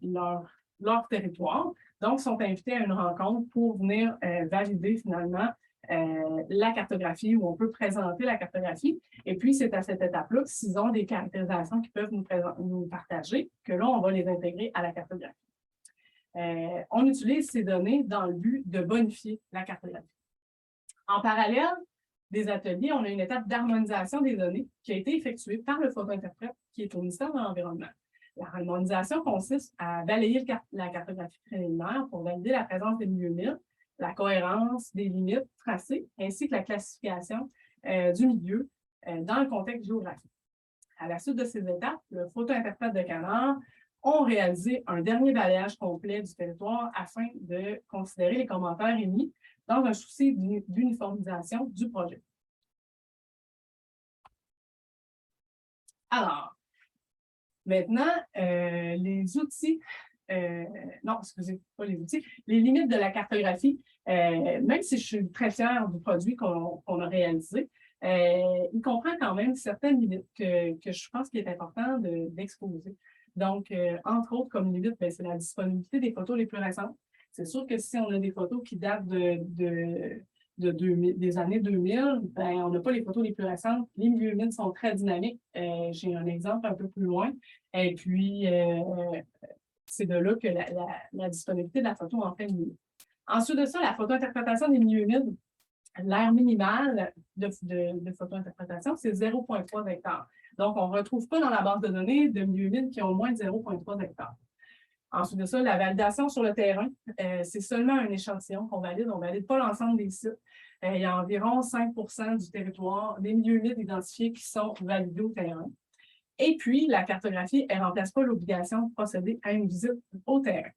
leur territoire. Donc, sont invités à une rencontre pour venir valider finalement la cartographie, où on peut présenter la cartographie. Et puis, c'est à cette étape-là, s'ils ont des caractérisations qu'ils peuvent nous partager, que là, on va les intégrer à la cartographie. On utilise ces données dans le but de bonifier la cartographie. En parallèle des ateliers, on a une étape d'harmonisation des données qui a été effectuée par le photo-interprète qui est au ministère de l'Environnement. L'harmonisation consiste à balayer la cartographie préliminaire pour valider la présence des milieux humides, la cohérence des limites tracées, ainsi que la classification du milieu dans le contexte géographique. À la suite de ces étapes, le photo-interprète de Canard ont réalisé un dernier balayage complet du territoire afin de considérer les commentaires émis dans un souci d'uniformisation du projet. Alors, maintenant, les outils, non, excusez, pas les outils, les limites de la cartographie, même si je suis très fière du produit qu'on a réalisé, il comprend quand même certaines limites que je pense qu'il est important d'exposer. Donc, entre autres, comme limite, c'est la disponibilité des photos les plus récentes. C'est sûr que si on a des photos qui datent des années 2000, on n'a pas les photos les plus récentes. Les milieux humides sont très dynamiques. J'ai un exemple un peu plus loin. Et puis, c'est de là que la disponibilité de la photo en fait une limite. Ensuite de ça, la photo-interprétation des milieux humides, l'aire minimale de photo-interprétation, c'est 0,3 hectares. Donc, on ne retrouve pas dans la base de données de milieux humides qui ont moins de 0,3 hectares. Ensuite de ça, la validation sur le terrain, c'est seulement un échantillon qu'on valide. On ne valide pas l'ensemble des sites. Il y a environ 5 du territoire des milieux humides identifiés qui sont validés au terrain. Et puis, la cartographie, elle ne remplace pas l'obligation de procéder à une visite au terrain.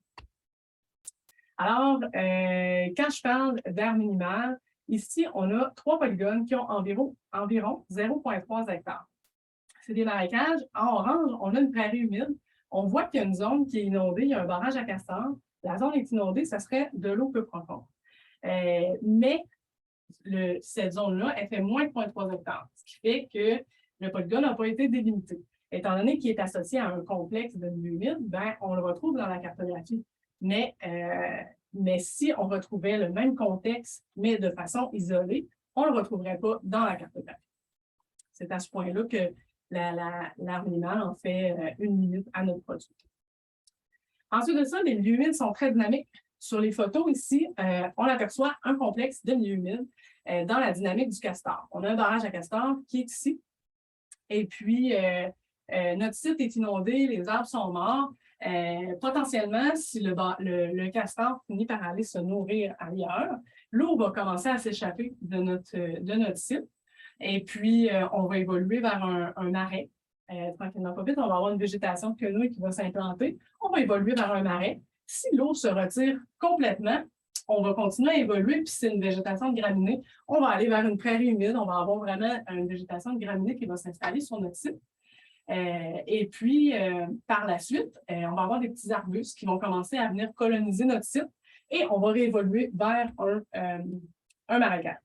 Alors, quand je parle d'aire minimale, ici, on a 3 polygones qui ont environ 0,3 hectares. C'est des marécages. En orange, on a une prairie humide. On voit qu'il y a une zone qui est inondée, il y a un barrage à castors. La zone est inondée, ça serait de l'eau peu profonde. Mais cette zone-là, elle fait moins de 0,3 hectares, ce qui fait que le polygone n'a pas été délimité. Étant donné qu'il est associé à un complexe de milieux humides, on le retrouve dans la cartographie. Mais si on retrouvait le même contexte, mais de façon isolée, on ne le retrouverait pas dans la cartographie. C'est à ce point-là que l'aire minimale en fait une limite à notre produit. Ensuite de ça, les milieux humides sont très dynamiques. Sur les photos ici, on aperçoit un complexe de milieux humides dans la dynamique du castor. On a un barrage à castor qui est ici. Et puis, notre site est inondé, les arbres sont morts. Potentiellement, si le castor finit par aller se nourrir ailleurs, l'eau va commencer à s'échapper de notre site. Et puis, on va évoluer vers un marais. Tranquillement pas vite, on va avoir une végétation de quenouille qui va s'implanter. On va évoluer vers un marais. Si l'eau se retire complètement, on va continuer à évoluer, puis c'est une végétation de graminées. On va aller vers une prairie humide. On va avoir vraiment une végétation de graminées qui va s'installer sur notre site. Et puis, par la suite, on va avoir des petits arbustes qui vont commencer à venir coloniser notre site et on va réévoluer vers un marécage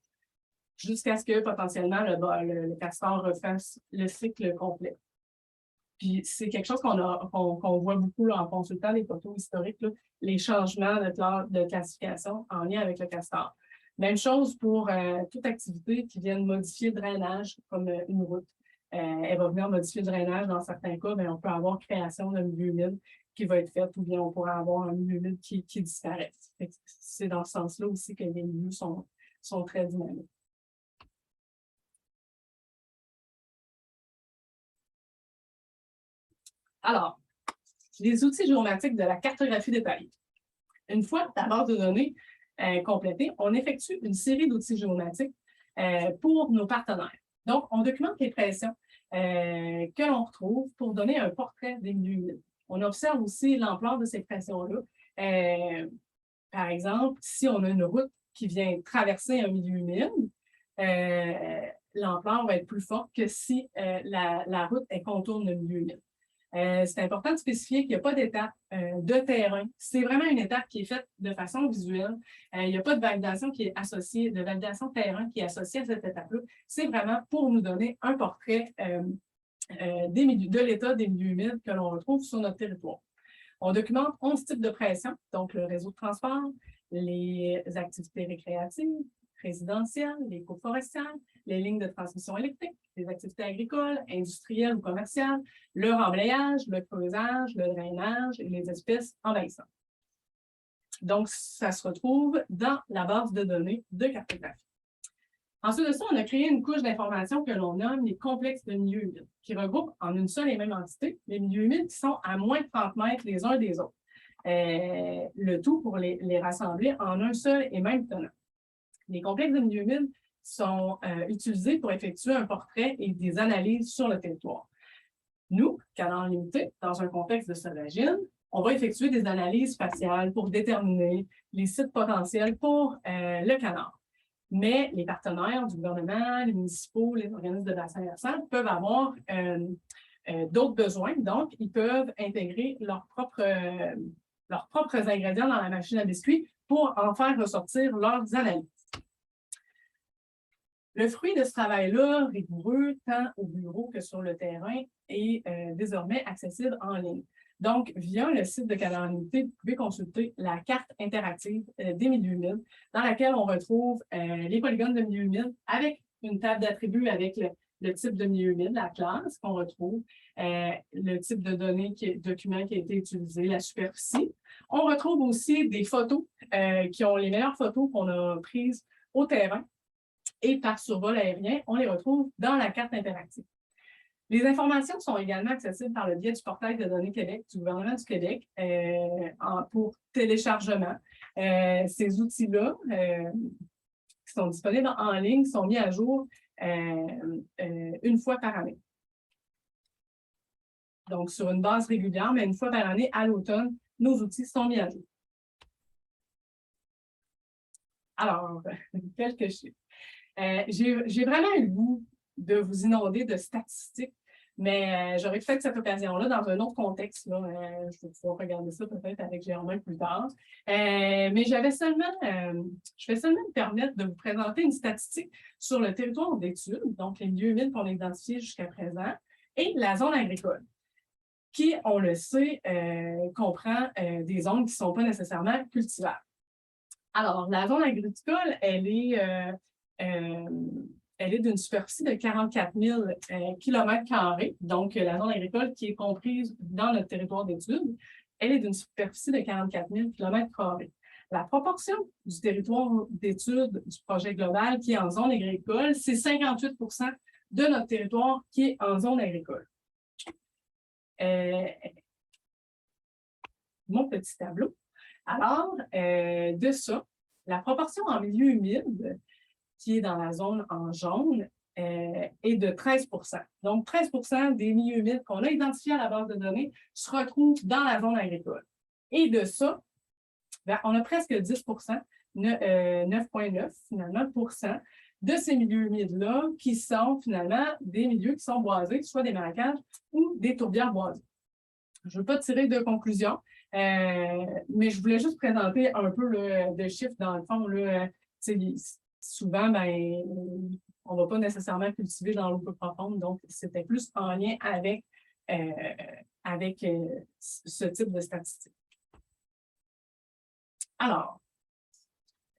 jusqu'à ce que potentiellement le castor refasse le cycle complet. Puis c'est quelque chose qu'on voit beaucoup là, en consultant les photos historiques, là, les changements de classification en lien avec le castor. Même chose pour toute activité qui vient modifier le drainage, comme une route. Elle va venir modifier le drainage dans certains cas, mais on peut avoir création d'un milieu humide qui va être faite ou bien on pourrait avoir un milieu humide qui disparaît. C'est dans ce sens-là aussi que les milieux sont très dynamiques. Alors, les outils géomatiques de la cartographie détaillée. Une fois la base de données complétée, on effectue une série d'outils géomatiques pour nos partenaires. Donc, on documente les pressions que l'on retrouve pour donner un portrait des milieux humides. On observe aussi l'ampleur de ces pressions-là. Par exemple, si on a une route qui vient traverser un milieu humide, l'ampleur va être plus forte que si la route contourne le milieu humide. C'est important de spécifier qu'il n'y a pas d'étape de terrain. C'est vraiment une étape qui est faite de façon visuelle. Il n'y a pas de validation qui est associée, de validation terrain qui est associée à cette étape-là. C'est vraiment pour nous donner un portrait de l'état des milieux humides que l'on retrouve sur notre territoire. On documente 11 types de pression, donc le réseau de transport, les activités récréatives, résidentielles, les coupes forestières, les lignes de transmission électrique, les activités agricoles, industrielles ou commerciales, le remblayage, le creusage, le drainage et les espèces envahissantes. Donc, ça se retrouve dans la base de données de cartographie. Ensuite de ça, on a créé une couche d'informations que l'on nomme les complexes de milieux humides, qui regroupent en une seule et même entité les milieux humides qui sont à moins de 30 mètres les uns des autres. Le tout pour les rassembler en un seul et même tenant. Les complexes de milieux humides sont utilisés pour effectuer un portrait et des analyses sur le territoire. Nous, Canard Limité, dans un contexte de Solagine, on va effectuer des analyses spatiales pour déterminer les sites potentiels pour le canard. Mais les partenaires du gouvernement, les municipaux, les organismes de bassin versant peuvent avoir d'autres besoins. Donc, ils peuvent intégrer leurs propres ingrédients dans la machine à biscuits pour en faire ressortir leurs analyses. Le fruit de ce travail-là, rigoureux, tant au bureau que sur le terrain, est désormais accessible en ligne. Donc, via le site de Canard Limité, vous pouvez consulter la carte interactive des milieux humides, dans laquelle on retrouve les polygones de milieux humides avec une table d'attributs avec le type de milieu humide, la classe qu'on retrouve, le type de données, document qui a été utilisé, la superficie. On retrouve aussi des photos qui ont les meilleures photos qu'on a prises au terrain et par survol aérien, on les retrouve dans la carte interactive. Les informations sont également accessibles par le biais du portail de données Québec, du gouvernement du Québec, pour téléchargement. Ces outils-là, qui sont disponibles en ligne, sont mis à jour une fois par année. Donc, sur une base régulière, mais une fois par année, à l'automne, nos outils sont mis à jour. Alors, quelques chiffres. J'ai vraiment eu le goût de vous inonder de statistiques, mais j'aurais fait cette occasion-là dans un autre contexte. Là, je vais pouvoir regarder ça peut-être avec Germain plus tard. Mais je vais seulement me permettre de vous présenter une statistique sur le territoire d'études, donc les milieux humides qu'on a identifiés jusqu'à présent, et la zone agricole, qui, on le sait, comprend des zones qui ne sont pas nécessairement cultivables. Alors, la zone agricole, elle est d'une superficie de 44 000 km². Donc, la zone agricole qui est comprise dans notre territoire d'études, elle est d'une superficie de 44 000 km². La proportion du territoire d'études du projet global qui est en zone agricole, c'est 58 % de notre territoire qui est en zone agricole. Mon petit tableau. Alors, de ça, la proportion en milieu humide, qui est dans la zone en jaune, est de 13 %. Donc, 13 % des milieux humides qu'on a identifiés à la base de données se retrouvent dans la zone agricole. Et de ça, on a presque 10 %, 9,9 finalement, de ces milieux humides-là qui sont finalement des milieux qui sont boisés, soit des marécages ou des tourbières boisées. Je ne veux pas tirer de conclusion, mais je voulais juste présenter un peu de chiffres dans le fond. Souvent, on ne va pas nécessairement cultiver dans l'eau peu profonde, donc c'était plus en lien avec ce type de statistiques. Alors,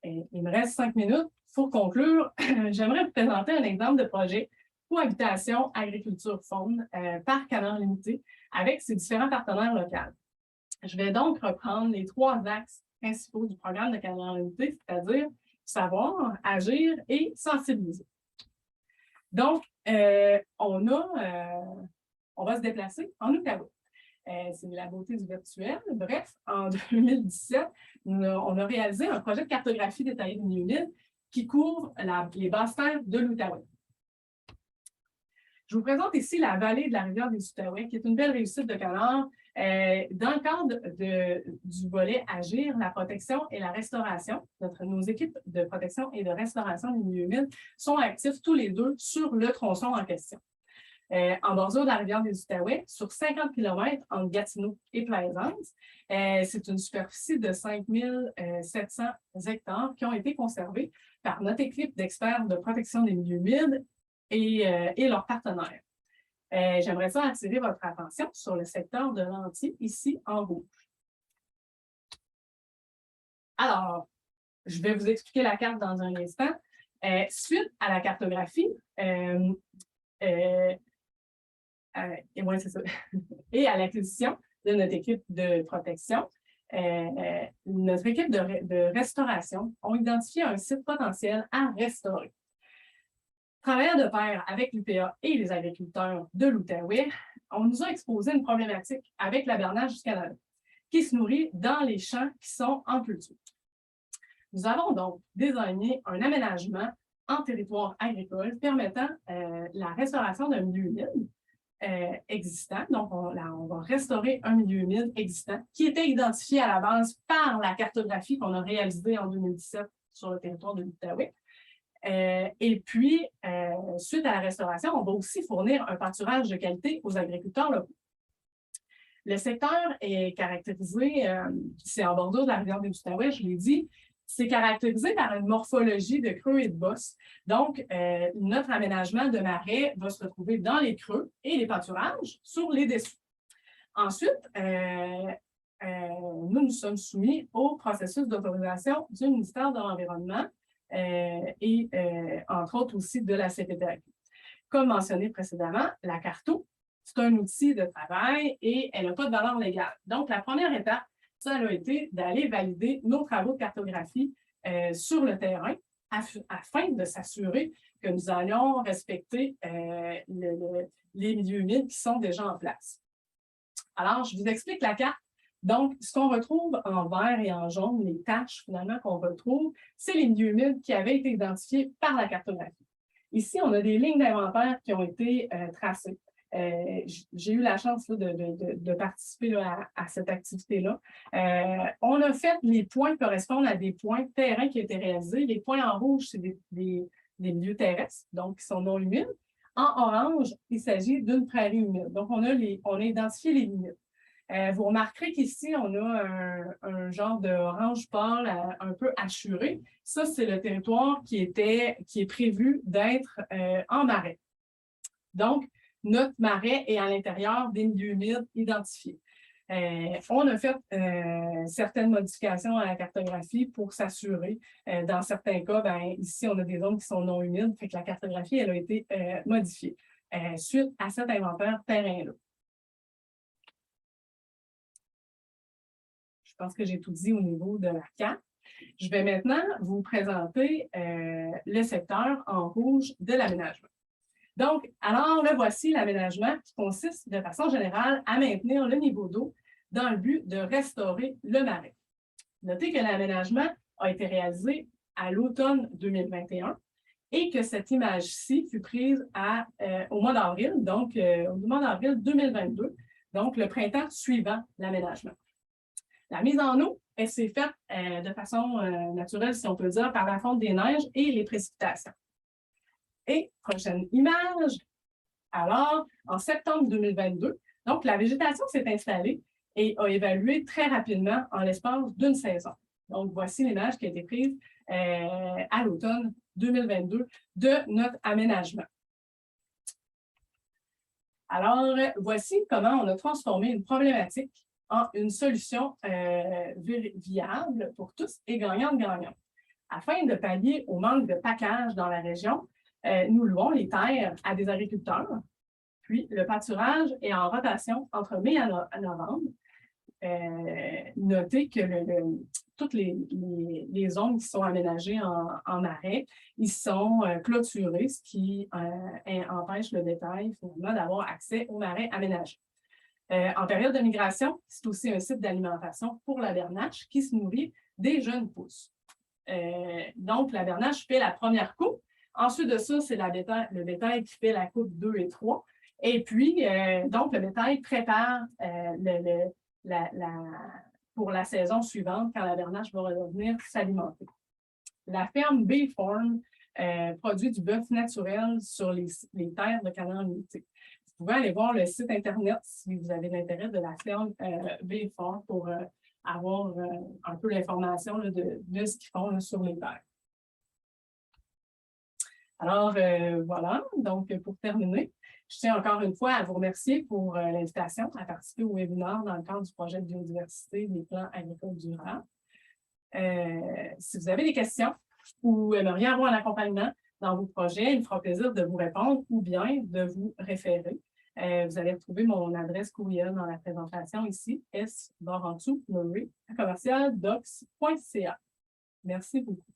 il me reste 5 minutes. Pour conclure, j'aimerais vous présenter un exemple de projet cohabitation agriculture-faune par Canard Limité avec ses différents partenaires locaux. Je vais donc reprendre les 3 axes principaux du programme de Canard Limité, c'est-à-dire savoir, agir et sensibiliser. Donc, on va se déplacer en Outaouais. C'est la beauté du virtuel. Bref, en 2017, on a réalisé un projet de cartographie détaillée de milieux humides qui couvre les basses terres de l'Outaouais. Je vous présente ici la vallée de la rivière des Outaouais, qui est une belle réussite de Canard. Dans le cadre du volet Agir, la protection et la restauration, nos équipes de protection et de restauration des milieux humides sont actifs tous les deux sur le tronçon en question. En bordure de la rivière des Outaouais, sur 50 km entre Gatineau et Plaisance, c'est une superficie de 5 700 hectares qui ont été conservés par notre équipe d'experts de protection des milieux humides et leurs partenaires. J'aimerais ça attirer votre attention sur le secteur de Lanty, ici en rouge. Alors, je vais vous expliquer la carte dans un instant, Suite à la cartographie, et ouais, c'est ça. Et à l'acquisition de notre équipe de protection, notre équipe de restauration a identifié un site potentiel à restaurer. Travaillant de pair avec l'UPA et les agriculteurs de l'Outaouais, on nous a exposé une problématique avec l'hivernage du Canada, qui se nourrit dans les champs qui sont en culture. Nous avons donc désigné un aménagement en territoire agricole permettant la restauration d'un milieu humide existant. Donc, on va restaurer un milieu humide existant qui était identifié à la base par la cartographie qu'on a réalisée en 2017 sur le territoire de l'Outaouais. Et puis, suite à la restauration, on va aussi fournir un pâturage de qualité aux agriculteurs locaux. Le secteur est caractérisé, c'est en bordure de la rivière de l'Outaouais, je l'ai dit, c'est caractérisé par une morphologie de creux et de bosses. Donc, notre aménagement de marais va se retrouver dans les creux et les pâturages sur les dessous. Ensuite, nous sommes soumis au processus d'autorisation du ministère de l'Environnement et, entre autres, aussi de la CPTAQ. Comme mentionné précédemment, la carto, c'est un outil de travail et elle n'a pas de valeur légale. Donc, la première étape, ça a été d'aller valider nos travaux de cartographie sur le terrain afin de s'assurer que nous allions respecter les milieux humides qui sont déjà en place. Alors, je vous explique la carte. Donc, ce qu'on retrouve en vert et en jaune, les taches finalement qu'on retrouve, c'est les milieux humides qui avaient été identifiés par la cartographie. Ici, on a des lignes d'inventaire qui ont été tracées. J'ai eu la chance là, de participer là, à cette activité-là. On a fait les points qui correspondent à des points de terrain qui ont été réalisés. Les points en rouge, c'est des milieux terrestres, donc qui sont non humides. En orange, il s'agit d'une prairie humide. Donc, on a identifié les limites. Vous remarquerez qu'ici, on a un genre d'orange pâle un peu hachuré. Ça, c'est le territoire qui est prévu d'être en marais. Donc, notre marais est à l'intérieur des milieux humides identifiés. On a fait certaines modifications à la cartographie pour s'assurer. Dans certains cas, ici, on a des zones qui sont non humides, fait que la cartographie, elle a été modifiée suite à cet inventaire terrain-là. Je pense que j'ai tout dit au niveau de la carte. Je vais maintenant vous présenter le secteur en rouge de l'aménagement. Donc, alors, le voici l'aménagement qui consiste de façon générale à maintenir le niveau d'eau dans le but de restaurer le marais. Notez que l'aménagement a été réalisé à l'automne 2021 et que cette image-ci fut prise au mois d'avril, donc au mois d'avril 2022, donc le printemps suivant l'aménagement. La mise en eau, elle s'est faite de façon naturelle, si on peut dire, par la fonte des neiges et les précipitations. Et prochaine image. Alors, en septembre 2022, donc la végétation s'est installée et a évalué très rapidement en l'espace d'une saison. Donc, voici l'image qui a été prise à l'automne 2022 de notre aménagement. Alors, voici comment on a transformé une problématique en une solution viable pour tous et gagnante-gagnante. Afin de pallier au manque de pacage dans la région, nous louons les terres à des agriculteurs. Puis, le pâturage est en rotation entre mai et novembre. Notez que toutes les zones qui sont aménagées en marais, ils sont clôturés, ce qui empêche le bétail finalement d'avoir accès aux marais aménagés. En période de migration, c'est aussi un site d'alimentation pour la bernache qui se nourrit des jeunes pousses. Donc, la bernache fait la première coupe. Ensuite de ça, c'est le bétail qui fait la coupe 2 et 3. Et puis, donc, le bétail prépare pour la saison suivante, quand la bernache va revenir s'alimenter. La ferme Bayfarm produit du bœuf naturel sur les terres de Canaan-Unité. Vous pouvez aller voir le site Internet si vous avez l'intérêt de la ferme Bayfarm pour avoir un peu l'information de ce qu'ils font sur les terres. Alors, voilà. Donc, pour terminer, je tiens encore une fois à vous remercier pour l'invitation à participer au webinaire dans le cadre du projet de biodiversité des plans agricoles durables. Si vous avez des questions, ou aimeriez avoir un accompagnement dans vos projets, il me fera plaisir de vous répondre ou bien de vous référer. Vous allez retrouver mon adresse courriel dans la présentation ici, s.murray@docs.ca. Merci beaucoup.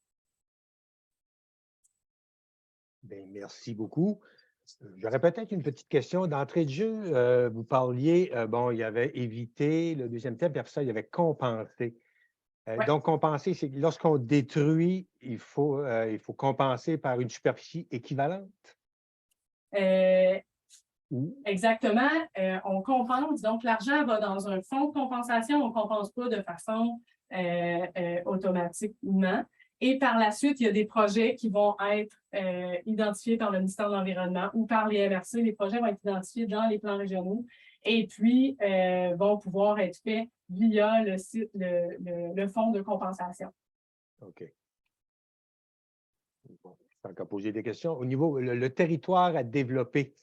Bien, merci beaucoup. J'aurais peut-être une petite question d'entrée de jeu. Vous parliez, bon, il y avait éviter, le deuxième thème, puis après ça, il y avait compenser. Ouais. Donc, compenser, c'est que lorsqu'on détruit, il faut compenser par une superficie équivalente? Ou Exactement. On compense. Donc, l'argent va dans un fonds de compensation. On ne compense pas de façon automatiquement. Et par la suite, il y a des projets qui vont être identifiés par le ministère de l'Environnement ou par les MRC. Les projets vont être identifiés dans les plans régionaux et puis vont pouvoir être faits via le fonds de compensation. OK. Bon, je vais encore poser des questions. Au niveau, le territoire à développer,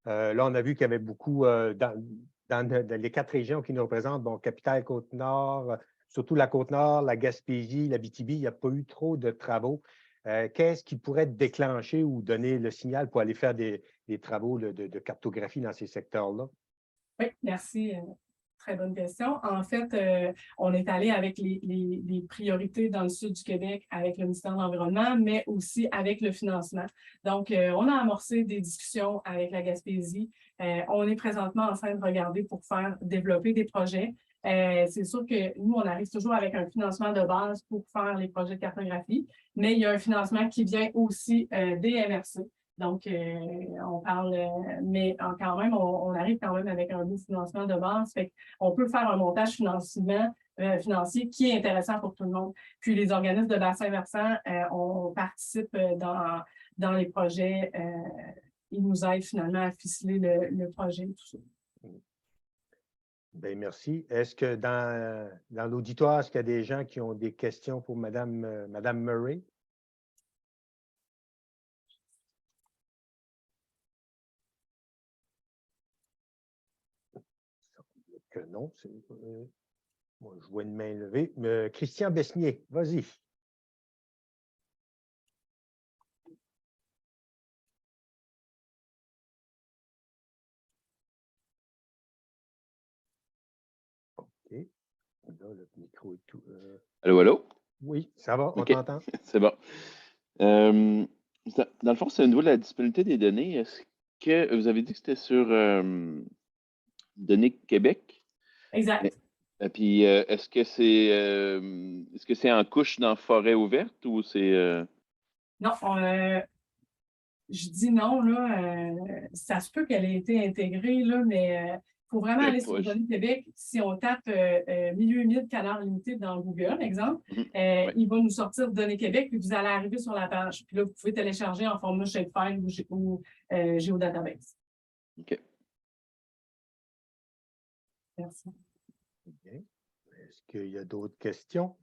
là, on a vu qu'il y avait beaucoup dans les 4 régions qui nous représentent, bon, Capitale, Côte-Nord, surtout la Côte-Nord, la Gaspésie, l'Abitibi, il n'y a pas eu trop de travaux. Qu'est-ce qui pourrait déclencher ou donner le signal pour aller faire des travaux de cartographie dans ces secteurs-là? Oui, merci. Très bonne question. En fait, on est allé avec les priorités dans le sud du Québec avec le ministère de l'Environnement, mais aussi avec le financement. Donc, on a amorcé des discussions avec la Gaspésie. On est présentement en train de regarder pour faire développer des projets. C'est sûr que nous, on arrive toujours avec un financement de base pour faire les projets de cartographie, mais il y a un financement qui vient aussi des MRC. Donc, on parle, mais quand même, on arrive quand même avec un beau financement de base. Fait qu'on peut faire un montage financier qui est intéressant pour tout le monde. Puis, les organismes de bassin versant, on participe dans les projets. Ils nous aident finalement à ficeler le projet et tout ça. Bien, merci. Est-ce que dans l'auditoire, est-ce qu'il y a des gens qui ont des questions pour Madame Murray? Que non. Moi, je vois une main levée. Christian Besnier, vas-y. OK. Là, le micro est tout. Allô, allô? Oui, ça va, on OK, t'entend. c'est bon. Dans le fond, c'est au niveau de la disponibilité des données. Est-ce que vous avez dit que c'était sur Données Québec? Exact. Et puis, est-ce que c'est en couche dans forêt ouverte ou c'est. Non, je dis non, là. Ça se peut qu'elle ait été intégrée, là, mais il faut vraiment aller sur Données Québec. Si on tape milieu humide canard limité dans Google, exemple, Ouais. il va nous sortir Données Québec, puis vous allez arriver sur la page. Puis là, vous pouvez télécharger en format shapefile ou géodatabase. OK. Merci. Bien. Est-ce qu'il y a d'autres questions?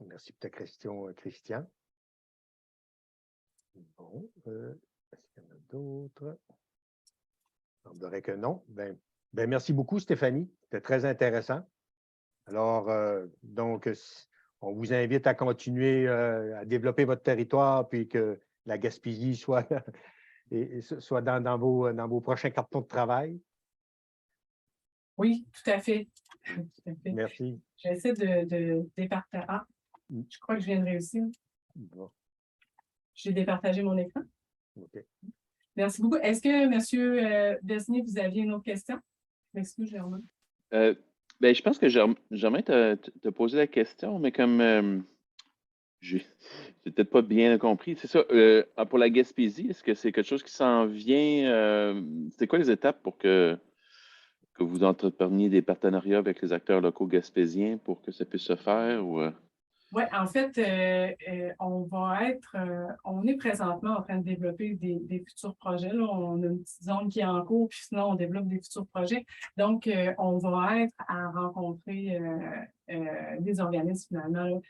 Merci pour ta question, Christian. Bon, est-ce qu'il y en a d'autres? Il semblerait que non. Ben, merci beaucoup, Stéphanie. C'était très intéressant. Alors, donc, on vous invite à continuer à développer votre territoire, puis que la Gaspésie soit, soit dans vos prochains cartons de travail. Oui, tout à fait. Tout à fait. Merci. J'essaie de départager. Ah, je crois que je viens de réussir. Bon. J'ai départagé mon écran. OK. Merci beaucoup. Est-ce que, M. Besnier, vous aviez une autre question? M'excuse, Germain. Ben, je pense que Germain t'a posé la question, mais comme j'ai peut-être pas bien compris. C'est ça, pour la Gaspésie, est-ce que c'est quelque chose qui s'en vient? C'est quoi les étapes pour que vous entrepreniez des partenariats avec les acteurs locaux gaspésiens pour que ça puisse se faire? Oui, en fait, on est présentement en train de développer des futurs projets. Là. On a une petite zone qui est en cours, puis sinon, on développe des futurs projets. Donc, on va être à rencontrer des organismes finalement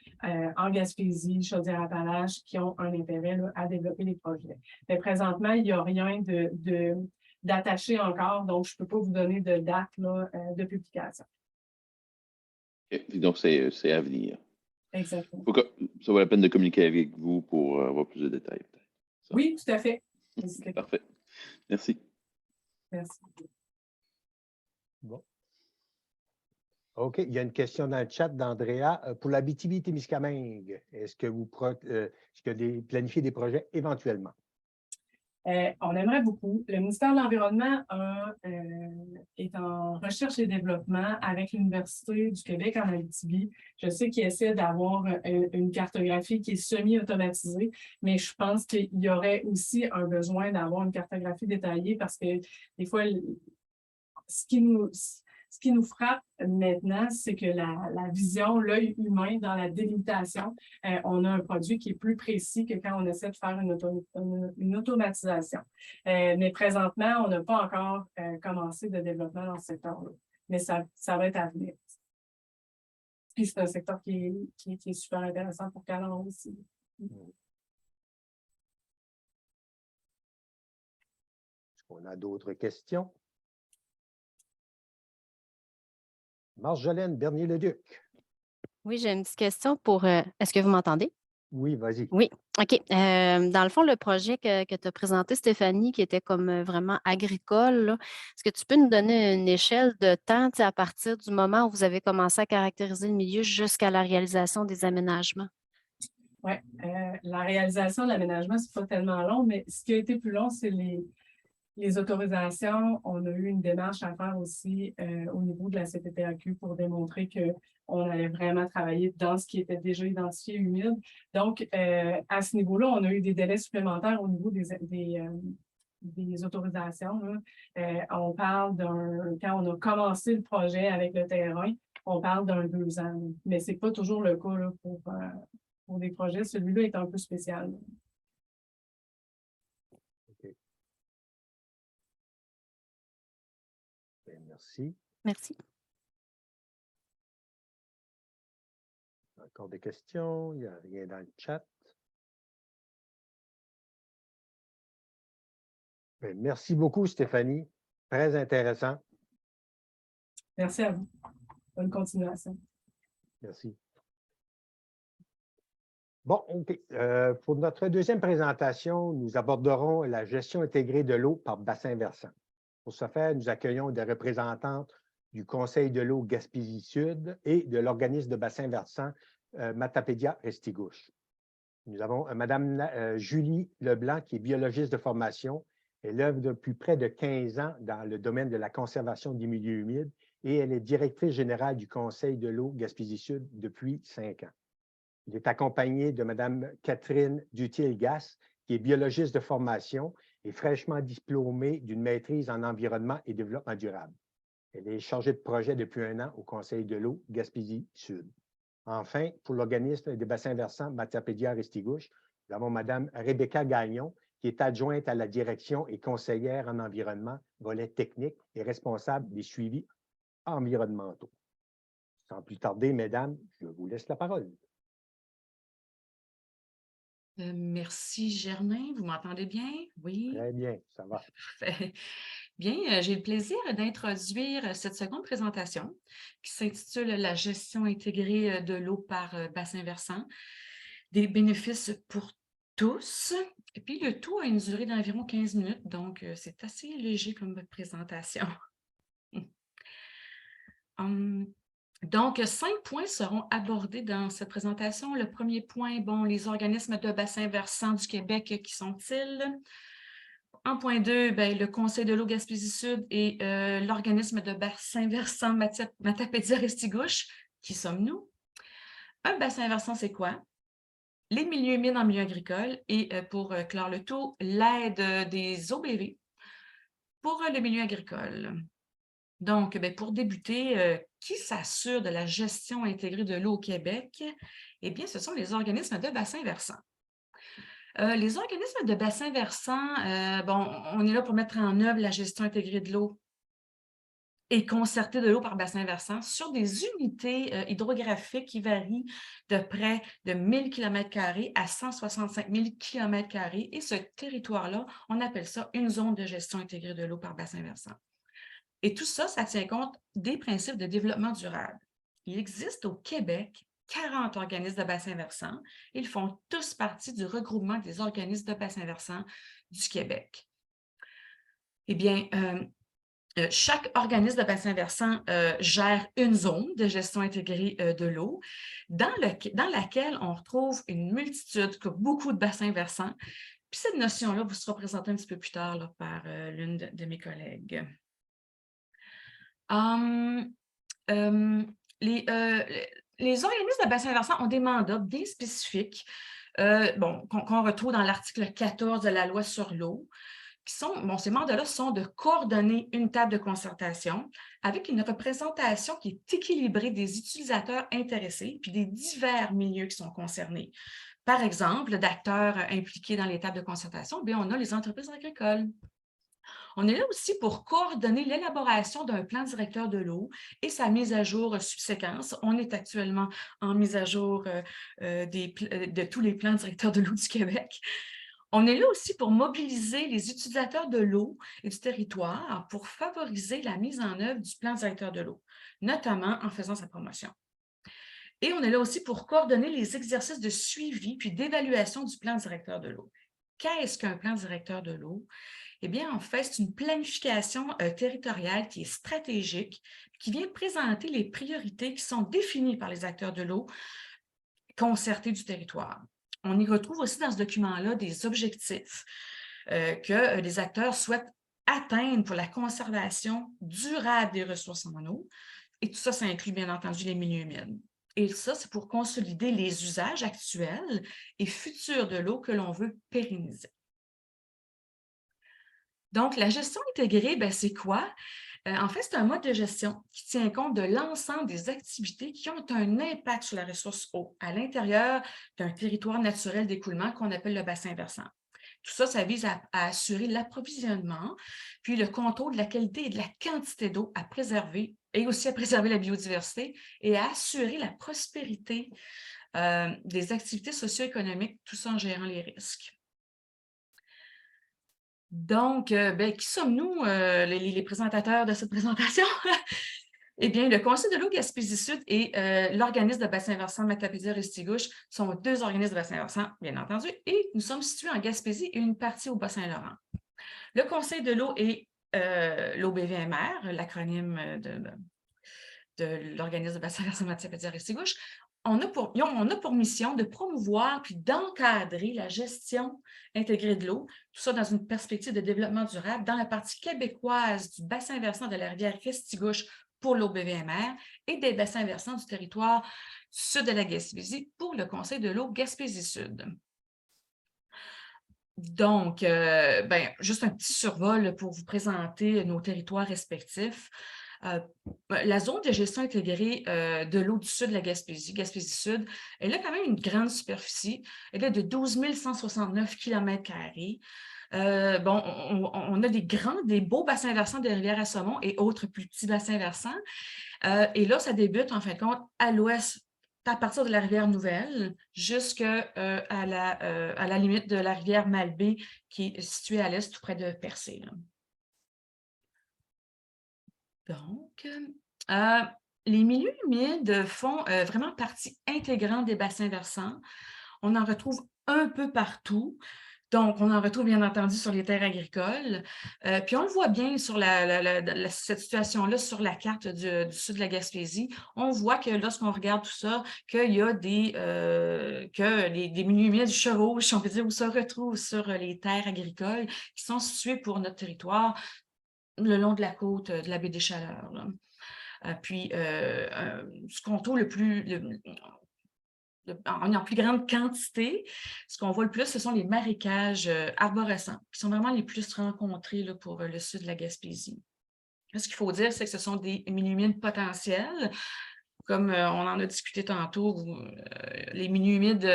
en Gaspésie, Chaudière-Appalaches, qui ont un intérêt là, à développer des projets. Mais présentement, il n'y a rien d'attaché encore, donc je ne peux pas vous donner de date là, de publication. Okay. Donc, c'est à venir. Exactement. Ça vaut la peine de communiquer avec vous pour avoir plus de détails. Ça. Oui, tout à fait. N'hésitez pas. Parfait. Merci. Merci. Bon. OK. Il y a une question dans le chat d'Andrea. Pour la BTB-Témiscamingue, est-ce que vous planifiez des projets éventuellement? On aimerait beaucoup. Le ministère de l'Environnement est en recherche et développement avec l'Université du Québec en Abitibi. Je sais qu'ils essaient d'avoir une cartographie qui est semi-automatisée, mais je pense qu'il y aurait aussi un besoin d'avoir une cartographie détaillée parce que des fois, ce qui nous frappe maintenant, c'est que la vision, l'œil humain dans la délimitation, on a un produit qui est plus précis que quand on essaie de faire une automatisation. Mais présentement, on n'a pas encore commencé de développement dans ce secteur-là. Mais ça va être à venir. Puis c'est un secteur qui est super intéressant pour Canon aussi. Est-ce qu'on a d'autres questions? Marjolaine Bernier-Leduc. Oui, j'ai une petite question pour. Est-ce que vous m'entendez? Oui, vas-y. Oui, OK. Dans le fond, le projet que tu as présenté, Stéphanie, qui était comme vraiment agricole, là, est-ce que tu peux nous donner une échelle de temps à partir du moment où vous avez commencé à caractériser le milieu jusqu'à la réalisation des aménagements? Oui, la réalisation de l'aménagement, c'est pas tellement long, mais ce qui a été plus long, c'est les autorisations. On a eu une démarche à faire aussi au niveau de la CPPAQ pour démontrer qu'on allait vraiment travailler dans ce qui était déjà identifié humide. Donc, à ce niveau-là, on a eu des délais supplémentaires au niveau des autorisations. On parle quand on a commencé le projet avec le terrain, on parle d'un 2 ans. Mais ce n'est pas toujours le cas là, pour des projets. Celui-là est un peu spécial. OK. Bien, merci. Merci. Encore des questions? Il n'y a rien dans le chat. Bien, merci beaucoup, Stéphanie. Très intéressant. Merci à vous. Bonne continuation. Merci. Bon, OK. Pour notre deuxième présentation, nous aborderons la gestion intégrée de l'eau par bassin versant. Pour ce faire, nous accueillons des représentantes du Conseil de l'eau Gaspésie-Sud et de l'organisme de bassin versant Matapédia-Restigouche. Nous avons Mme Julie Leblanc, qui est biologiste de formation. Elle œuvre depuis près de 15 ans dans le domaine de la conservation des milieux humides et elle est directrice générale du Conseil de l'eau Gaspésie-Sud depuis 5 ans. Il est accompagné de Mme Catherine Dutil-Gasse, qui est biologiste de formation et fraîchement diplômée d'une maîtrise en environnement et développement durable. Elle est chargée de projet depuis 1 an au Conseil de l'eau Gaspésie-Sud. Enfin, pour l'organisme des bassins versants Matapédia-Restigouche, nous avons Mme Rebecca Gagnon, qui est adjointe à la direction et conseillère en environnement, volet technique et responsable des suivis environnementaux. Sans plus tarder, mesdames, je vous laisse la parole. Merci, Germain. Vous m'entendez bien? Oui. Très bien, ça va. Parfait. Bien, j'ai le plaisir d'introduire cette seconde présentation qui s'intitule La gestion intégrée de l'eau par bassin versant, des bénéfices pour tous. Et puis, le tout a une durée d'environ 15 minutes, donc c'est assez léger comme présentation. Donc, 5 points seront abordés dans cette présentation. Le premier point, les organismes de bassin versant du Québec, qui sont-ils? En point 2, le Conseil de l'eau Gaspésie-Sud et l'organisme de bassin versant Matapédia-Restigouche, qui sommes-nous? Un bassin versant, c'est quoi? Les milieux humides en milieu agricole et pour clore le tout, l'aide des OBV pour le milieu agricole. Donc, pour débuter, qui s'assure de la gestion intégrée de l'eau au Québec? Eh bien, ce sont les organismes de bassin versant. Les organismes de bassin versant, on est là pour mettre en œuvre la gestion intégrée de l'eau et concertée de l'eau par bassin versant sur des unités hydrographiques qui varient de près de 1000 km² à 165 000 km². Et ce territoire-là, on appelle ça une zone de gestion intégrée de l'eau par bassin versant. Et tout ça, ça tient compte des principes de développement durable. Il existe au Québec 40 organismes de bassin versant. Ils font tous partie du regroupement des organismes de bassin versant du Québec. Eh bien, chaque organisme de bassin versant gère une zone de gestion intégrée de l'eau dans laquelle on retrouve une multitude, beaucoup de bassins versants. Puis cette notion-là vous sera présentée un petit peu plus tard là, par l'une de mes collègues. Les organismes de bassin versant ont des mandats bien spécifiques qu'on retrouve dans l'article 14 de la loi sur l'eau. Ces mandats-là sont de coordonner une table de concertation avec une représentation qui est équilibrée des utilisateurs intéressés puis des divers milieux qui sont concernés. Par exemple, d'acteurs impliqués dans les tables de concertation, bien, on a les entreprises agricoles. On est là aussi pour coordonner l'élaboration d'un plan directeur de l'eau et sa mise à jour subséquence. On est actuellement en mise à jour de tous les plans directeurs de l'eau du Québec. On est là aussi pour mobiliser les utilisateurs de l'eau et du territoire pour favoriser la mise en œuvre du plan directeur de l'eau, notamment en faisant sa promotion. Et on est là aussi pour coordonner les exercices de suivi puis d'évaluation du plan directeur de l'eau. Qu'est-ce qu'un plan directeur de l'eau? Eh bien, en fait, c'est une planification territoriale qui est stratégique, qui vient présenter les priorités qui sont définies par les acteurs de l'eau concertés du territoire. On y retrouve aussi dans ce document-là des objectifs que les acteurs souhaitent atteindre pour la conservation durable des ressources en eau. Et tout ça, ça inclut bien entendu les milieux humides. Et ça, c'est pour consolider les usages actuels et futurs de l'eau que l'on veut pérenniser. Donc, la gestion intégrée, c'est quoi? En fait, c'est un mode de gestion qui tient compte de l'ensemble des activités qui ont un impact sur la ressource eau à l'intérieur d'un territoire naturel d'écoulement qu'on appelle le bassin versant. Tout ça, ça vise à assurer l'approvisionnement, puis le contrôle de la qualité et de la quantité d'eau à préserver, et aussi à préserver la biodiversité et à assurer la prospérité des activités socio-économiques, tout ça en gérant les risques. Donc, qui sommes-nous, les présentateurs de cette présentation? Eh bien, le Conseil de l'eau Gaspésie-Sud et l'organisme de bassin versant Matapédia-Restigouche sont deux organismes de bassin versant, bien entendu, et nous sommes situés en Gaspésie et une partie au Bas-Saint-Laurent. Le Conseil de l'eau est l'OBVMR, l'acronyme de l'organisme de bassin versant Matapédia-Restigouche. On a pour mission de promouvoir puis d'encadrer la gestion intégrée de l'eau, tout ça dans une perspective de développement durable dans la partie québécoise du bassin versant de la rivière Restigouche pour l'OBVMR et des bassins versants du territoire sud de la Gaspésie pour le Conseil de l'eau Gaspésie-Sud. Donc, juste un petit survol pour vous présenter nos territoires respectifs. La zone de gestion intégrée de l'eau du sud de la Gaspésie, Gaspésie-Sud, elle a quand même une grande superficie. Elle est de 12 169 km². On a des beaux bassins versants de rivières à saumon et autres plus petits bassins versants. Et là, ça débute, en fin de compte, à l'ouest, à partir de la rivière Nouvelle, jusqu'à la limite de la rivière Malbaie, qui est située à l'est, tout près de Percé. Donc, les milieux humides font vraiment partie intégrante des bassins versants. On en retrouve un peu partout. Donc, on en retrouve bien entendu sur les terres agricoles. Puis on le voit bien sur cette situation-là sur la carte du sud de la Gaspésie. On voit que lorsqu'on regarde tout ça, qu'il y a des milieux humides chevauchent, on peut dire, ou se retrouvent sur les terres agricoles qui sont situées pour notre territoire le long de la côte de la baie des Chaleurs. Puis, ce qu'on trouve en plus grande quantité, ce qu'on voit le plus, ce sont les marécages arborescents, qui sont vraiment les plus rencontrés là, pour le sud de la Gaspésie. Ce qu'il faut dire, c'est que ce sont des milieux humides potentiels. Comme on en a discuté tantôt, les milieux humides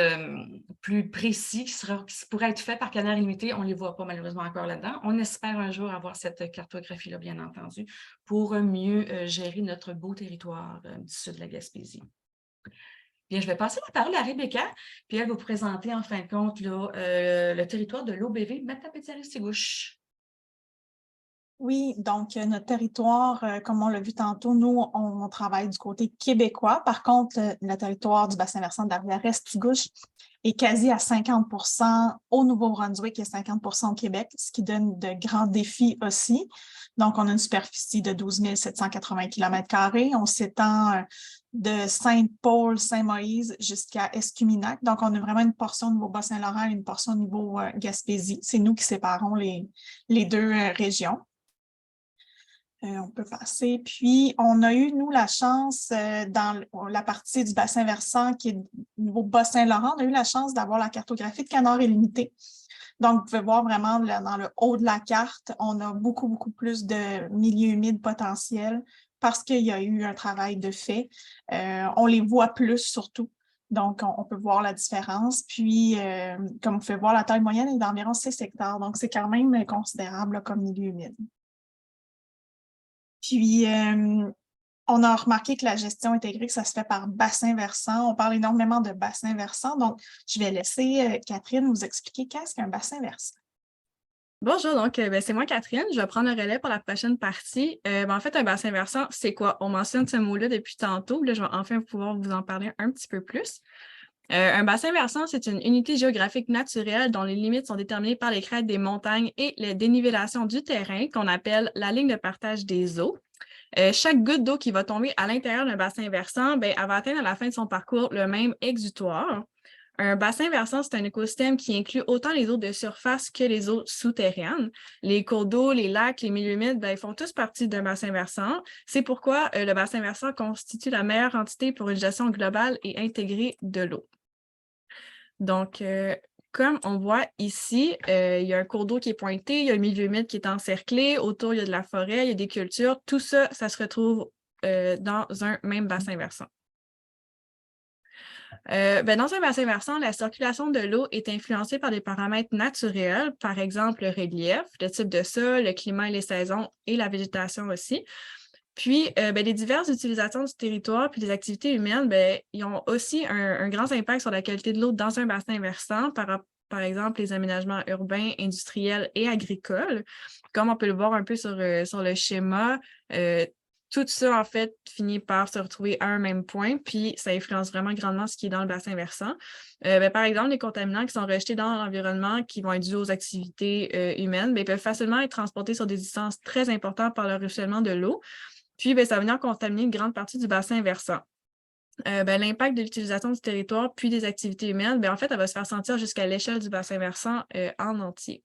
plus précis qui pourraient être faits par canal limité, on ne les voit pas malheureusement encore là-dedans. On espère un jour avoir cette cartographie-là, bien entendu, pour mieux gérer notre beau territoire du sud de la Gaspésie. Bien, je vais passer la parole à Rebecca, puis elle va vous présenter en fin de compte là, le territoire de l'OBV Matapédia-Restigouche. Oui, donc notre territoire, comme on l'a vu tantôt, nous, on travaille du côté québécois. Par contre, le territoire du bassin versant de la rivière Restigouche est quasi à 50% au Nouveau-Brunswick et 50% au Québec, ce qui donne de grands défis aussi. Donc, on a une superficie de 12 780 km². On s'étend de Sainte-Paul, Saint-Moïse jusqu'à Escuminac. Donc, on a vraiment une portion au niveau Bas-Saint-Laurent et une portion au niveau Gaspésie. C'est nous qui séparons les deux régions. On peut passer. Puis, on a eu, nous, la chance, dans la partie du bassin versant qui est au niveau Bas-Saint-Laurent, on a eu la chance d'avoir la cartographie de Canard illimité. Donc, vous pouvez voir vraiment dans le haut de la carte, on a beaucoup, beaucoup plus de milieux humides potentiels parce qu'il y a eu un travail de fait. On les voit plus surtout. Donc, on peut voir la différence. Puis, comme vous pouvez voir, la taille moyenne est d'environ 6 hectares. Donc, c'est quand même considérable là, comme milieu humide. Puis, on a remarqué que la gestion intégrée, ça se fait par bassin versant. On parle énormément de bassin versant. Donc, je vais laisser Catherine vous expliquer qu'est-ce qu'un bassin versant. Bonjour, donc c'est moi Catherine, je vais prendre le relais pour la prochaine partie. En fait, un bassin versant, c'est quoi? On mentionne ce mot-là depuis tantôt, là, je vais enfin pouvoir vous en parler un petit peu plus. Un bassin versant, c'est une unité géographique naturelle dont les limites sont déterminées par les crêtes des montagnes et les dénivellations du terrain, qu'on appelle la ligne de partage des eaux. Chaque goutte d'eau qui va tomber à l'intérieur d'un bassin versant, elle va atteindre à la fin de son parcours le même exutoire. Un bassin versant, c'est un écosystème qui inclut autant les eaux de surface que les eaux souterraines. Les cours d'eau, les lacs, les milieux humides, ils font tous partie d'un bassin versant. C'est pourquoi le bassin versant constitue la meilleure entité pour une gestion globale et intégrée de l'eau. Donc, comme on voit ici, il y a un cours d'eau qui est pointé, il y a un milieu humide qui est encerclé, autour, il y a de la forêt, il y a des cultures. Tout ça, ça se retrouve dans un même bassin versant. Dans un bassin versant, la circulation de l'eau est influencée par des paramètres naturels, par exemple le relief, le type de sol, le climat et les saisons et la végétation aussi. Puis, les diverses utilisations du territoire puis les activités humaines, ils ont aussi un grand impact sur la qualité de l'eau dans un bassin versant, par exemple les aménagements urbains, industriels et agricoles. Comme on peut le voir un peu sur le schéma, tout ça, en fait, finit par se retrouver à un même point, puis ça influence vraiment grandement ce qui est dans le bassin versant. Par exemple, les contaminants qui sont rejetés dans l'environnement, qui vont être dus aux activités humaines, peuvent facilement être transportés sur des distances très importantes par le ruissellement de l'eau. Puis, ça va venir contaminer une grande partie du bassin versant. L'impact de l'utilisation du territoire puis des activités humaines, en fait, elle va se faire sentir jusqu'à l'échelle du bassin versant en entier.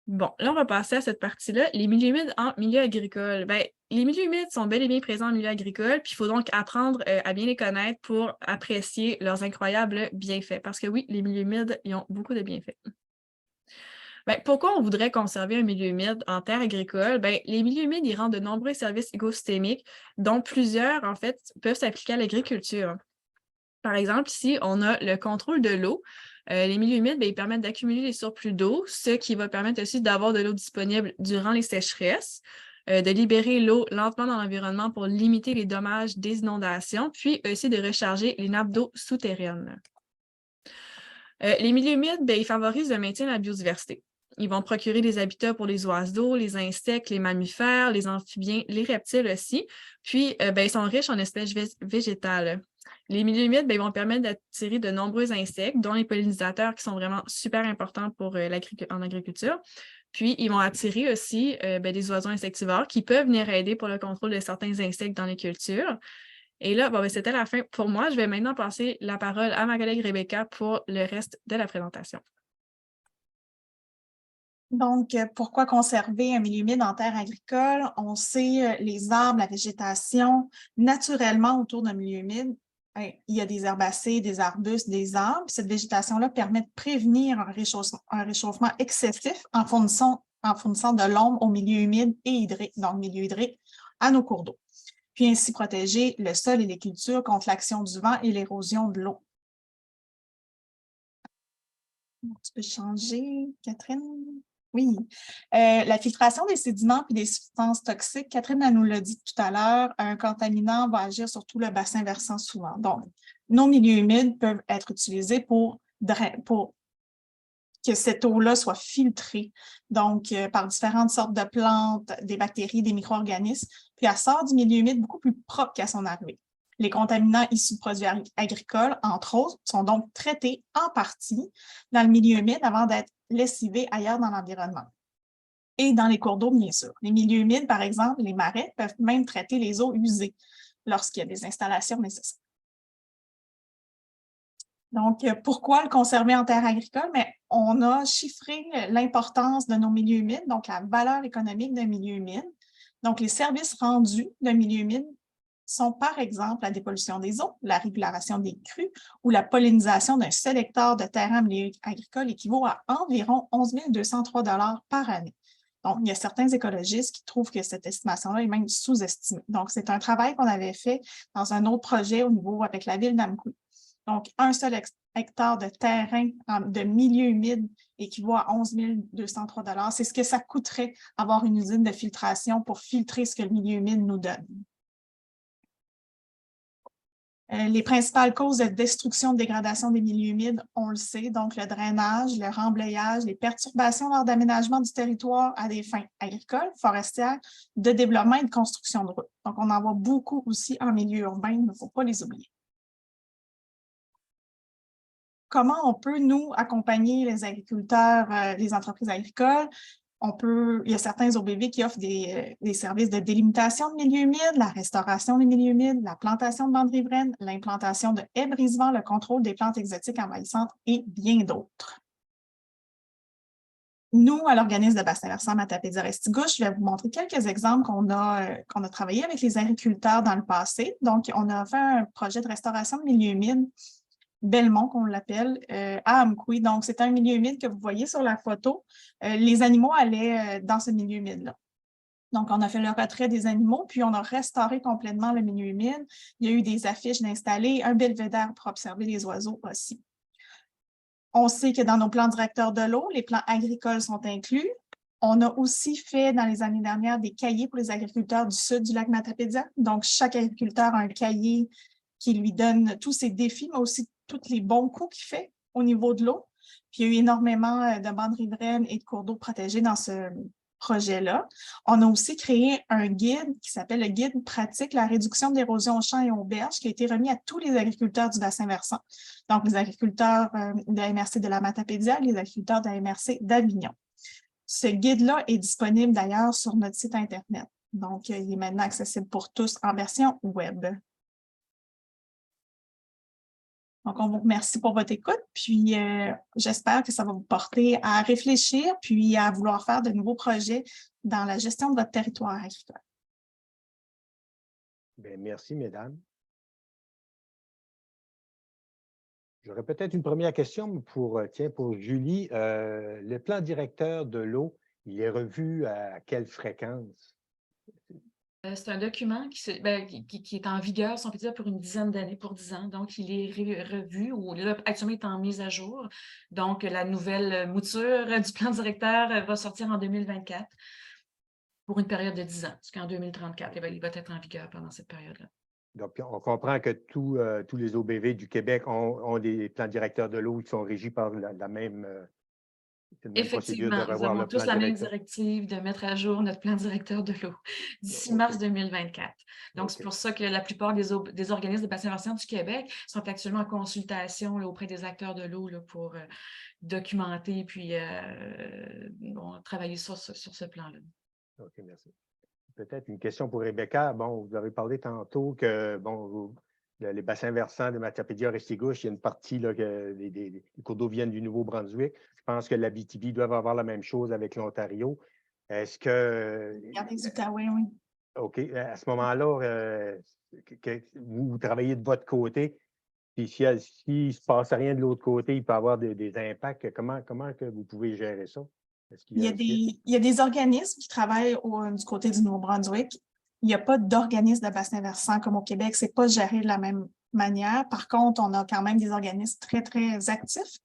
Bon, là, on va passer à cette partie-là, les milieux humides en milieu agricole. Les milieux humides sont bel et bien présents en milieu agricole, puis il faut donc apprendre à bien les connaître pour apprécier leurs incroyables bienfaits. Parce que oui, les milieux humides, ils ont beaucoup de bienfaits. Pourquoi on voudrait conserver un milieu humide en terre agricole? Les milieux humides, ils rendent de nombreux services écosystémiques, dont plusieurs, en fait, peuvent s'appliquer à l'agriculture. Par exemple, ici, on a le contrôle de l'eau. Les milieux humides, ils permettent d'accumuler les surplus d'eau, ce qui va permettre aussi d'avoir de l'eau disponible durant les sécheresses, de libérer l'eau lentement dans l'environnement pour limiter les dommages des inondations, puis aussi de recharger les nappes d'eau souterraines. Les milieux humides, ils favorisent le maintien de la biodiversité. Ils vont procurer des habitats pour les oiseaux, les insectes, les mammifères, les amphibiens, les reptiles aussi. Puis, ils sont riches en espèces végétales. Les milieux humides, ils vont permettre d'attirer de nombreux insectes, dont les pollinisateurs qui sont vraiment super importants pour en agriculture. Puis, ils vont attirer aussi des oiseaux insectivores qui peuvent venir aider pour le contrôle de certains insectes dans les cultures. Et là, c'était la fin pour moi. Je vais maintenant passer la parole à ma collègue Rebecca pour le reste de la présentation. Donc, pourquoi conserver un milieu humide en terre agricole? On sait les arbres, la végétation, naturellement autour d'un milieu humide, il y a des herbacées, des arbustes, des arbres. Cette végétation-là permet de prévenir un réchauffement excessif en fournissant de l'ombre au milieu humide et hydrique, donc milieu hydrique, à nos cours d'eau. Puis ainsi protéger le sol et les cultures contre l'action du vent et l'érosion de l'eau. Tu peux changer, Catherine? Oui. La filtration des sédiments et des substances toxiques, Catherine elle nous l'a dit tout à l'heure, un contaminant va agir sur tout le bassin versant souvent. Donc, nos milieux humides peuvent être utilisés pour que cette eau-là soit filtrée, donc par différentes sortes de plantes, des bactéries, des micro-organismes, puis elle sort du milieu humide beaucoup plus propre qu'à son arrivée. Les contaminants issus de produits agricoles, entre autres, sont donc traités en partie dans le milieu humide avant d'être lessivés ailleurs dans l'environnement. Et dans les cours d'eau, bien sûr. Les milieux humides, par exemple, les marais, peuvent même traiter les eaux usées lorsqu'il y a des installations nécessaires. Donc, pourquoi le conserver en terre agricole? Mais on a chiffré l'importance de nos milieux humides, donc la valeur économique d'un milieu humide. Donc, les services rendus d'un milieu humide sont, par exemple, la dépollution des eaux, la régulation des crues ou la pollinisation d'un seul hectare de terrain en milieu agricole équivaut à environ 11 203 $ par année. Donc, il y a certains écologistes qui trouvent que cette estimation-là est même sous-estimée. Donc, c'est un travail qu'on avait fait dans un autre projet au niveau avec la ville d'Amqui. Donc, un seul hectare de terrain de milieu humide équivaut à 11 203 $. C'est ce que ça coûterait avoir une usine de filtration pour filtrer ce que le milieu humide nous donne. Les principales causes de destruction, de dégradation des milieux humides, on le sait, donc le drainage, le remblayage, les perturbations lors d'aménagement du territoire à des fins agricoles, forestières, de développement et de construction de routes. Donc, on en voit beaucoup aussi en milieu urbain, il ne faut pas les oublier. Comment on peut, nous, accompagner les agriculteurs, les entreprises agricoles? Il y a certains OBV qui offrent des services de délimitation de milieux humides, la restauration des milieux humides, la plantation de bandes riveraines, l'implantation de haies brise-vent, le contrôle des plantes exotiques envahissantes et bien d'autres. Nous, à l'organisme de bassin versant Matapédia-Restigouche, je vais vous montrer quelques exemples qu'on a travaillé avec les agriculteurs dans le passé. Donc, on a fait un projet de restauration de milieux humides Belmont, qu'on l'appelle, à Amqui. Donc, c'est un milieu humide que vous voyez sur la photo. Les animaux allaient dans ce milieu humide-là. Donc, on a fait le retrait des animaux, puis on a restauré complètement le milieu humide. Il y a eu des affiches d'installer, un belvédère pour observer les oiseaux aussi. On sait que dans nos plans directeurs de l'eau, les plans agricoles sont inclus. On a aussi fait, dans les années dernières, des cahiers pour les agriculteurs du sud du lac Matapédia. Donc, chaque agriculteur a un cahier qui lui donne tous ses défis, mais aussi tous les bons coups qu'il fait au niveau de l'eau. Puis, il y a eu énormément de bandes riveraines et de cours d'eau protégés dans ce projet-là. On a aussi créé un guide qui s'appelle le guide pratique la réduction de l'érosion aux champs et aux berges, qui a été remis à tous les agriculteurs du bassin versant. Donc, les agriculteurs de la MRC de la Matapédia, les agriculteurs de la MRC d'Avignon. Ce guide-là est disponible d'ailleurs sur notre site Internet. Donc, il est maintenant accessible pour tous en version web. Donc, on vous remercie pour votre écoute, puis j'espère que ça va vous porter à réfléchir, puis à vouloir faire de nouveaux projets dans la gestion de votre territoire agricole. Bien, merci, mesdames. J'aurais peut-être une première question pour Julie. Le plan directeur de l'eau, il est revu à quelle fréquence? C'est un document qui est en vigueur, si on peut dire, pour une dizaine d'années, pour 10 ans. Donc, il est revu ou là, actuellement, il est en mise à jour. Donc, la nouvelle mouture du plan directeur va sortir en 2024 pour une période de 10 ans. Jusqu'en 2034, il va être en vigueur pendant cette période-là. Donc, on comprend que tous les OBV du Québec ont des plans directeurs de l'eau qui sont régis par la même procédure de Effectivement, nous revoir avons le plan tous la même directeur. directive de mettre à jour notre plan directeur de l'eau d'ici OK. mars 2024. Donc, c'est OK. pour ça que la plupart des organismes de bassin versant du Québec sont actuellement en consultation là, auprès des acteurs de l'eau pour documenter puis travailler sur ce plan-là. OK, merci. Peut-être une question pour Rebecca. Bon, vous avez parlé tantôt que les bassins versants de Matapédia-Restigouche, il y a une partie là, que les cours d'eau viennent du Nouveau-Brunswick. Je pense que l'Abitibi doivent avoir la même chose avec l'Ontario. Est-ce que... Regardez les Outaouais, oui. OK. À ce moment-là, vous travaillez de votre côté, puis s'il ne se passe rien de l'autre côté, il peut y avoir des impacts. Comment que vous pouvez gérer ça? Il y a des organismes qui travaillent du côté du Nouveau-Brunswick. Il n'y a pas d'organisme de bassin versant comme au Québec. Ce n'est pas géré de la même manière. Par contre, on a quand même des organismes très, très actifs.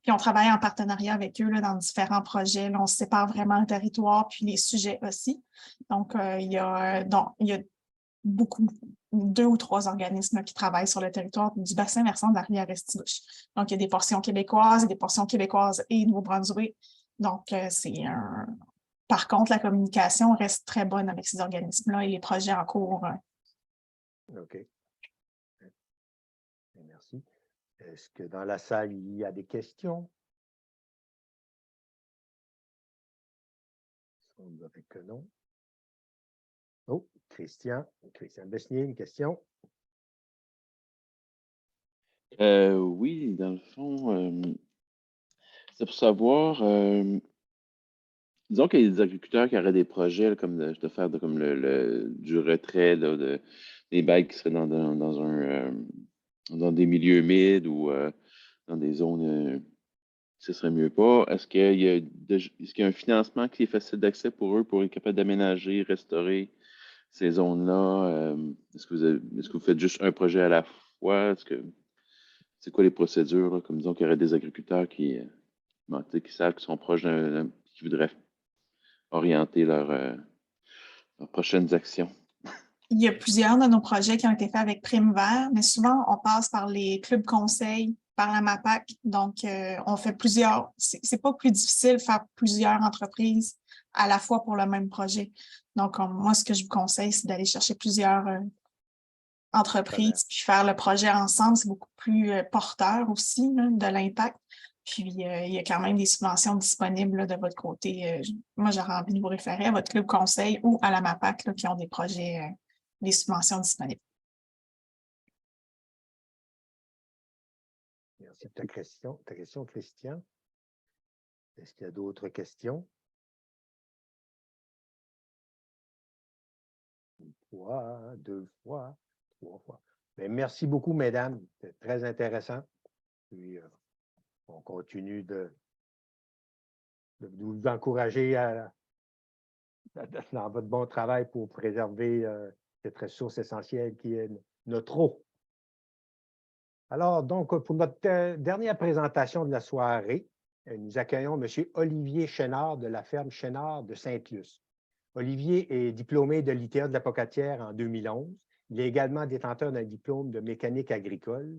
Puis on travaille en partenariat avec eux là, dans différents projets. Là, on se sépare vraiment le territoire, puis les sujets aussi. Donc, il y a beaucoup, 2 ou 3 organismes qui travaillent sur le territoire du bassin versant de la rivière Restigouche. Donc, il y a des portions québécoises et des portions québécoises et Nouveau-Brunswick. Donc, Par contre, la communication reste très bonne avec ces organismes-là et les projets en cours. OK. Merci. Est-ce que dans la salle, il y a des questions? On dirait que non. Oh, Christian Besnier, une question? Oui, dans le fond, c'est pour savoir, disons qu'il y a des agriculteurs qui auraient des projets là, comme de faire comme du retrait là, des bagues qui seraient dans des milieux humides ou dans des zones ce serait mieux pas. Est-ce qu'il y a un financement qui est facile d'accès pour eux pour être capable d'aménager, restaurer ces zones-là? Est-ce que vous faites juste un projet à la fois? C'est quoi les procédures? Là? Comme disons qu'il y aurait des agriculteurs qui savent qu'ils sont proches qui voudraient orienter leurs prochaines actions. Il y a plusieurs de nos projets qui ont été faits avec Prime Vert, mais souvent, on passe par les clubs conseils, par la MAPAC. Donc, on fait plusieurs. C'est pas plus difficile de faire plusieurs entreprises à la fois pour le même projet. Donc, moi, ce que je vous conseille, c'est d'aller chercher plusieurs entreprises puis faire le projet ensemble. C'est beaucoup plus porteur aussi là, de l'impact. Puis, il y a quand même des subventions disponibles là, de votre côté. Moi, j'aurais envie de vous référer à votre club conseil ou à la MAPAC là, qui ont des projets, des subventions disponibles. Merci de ta question, Christian. Est-ce qu'il y a d'autres questions? Une fois, 2 fois, 3 fois. Mais merci beaucoup, mesdames. C'était très intéressant. Puis, on continue de vous encourager dans votre bon travail pour préserver cette ressource essentielle qui est notre eau. Alors, donc, pour notre dernière présentation de la soirée, nous accueillons M. Olivier Chénard de la ferme Chénard de Sainte-Luce. Olivier est diplômé de l'ITA de la Pocatière en 2011. Il est également détenteur d'un diplôme de mécanique agricole.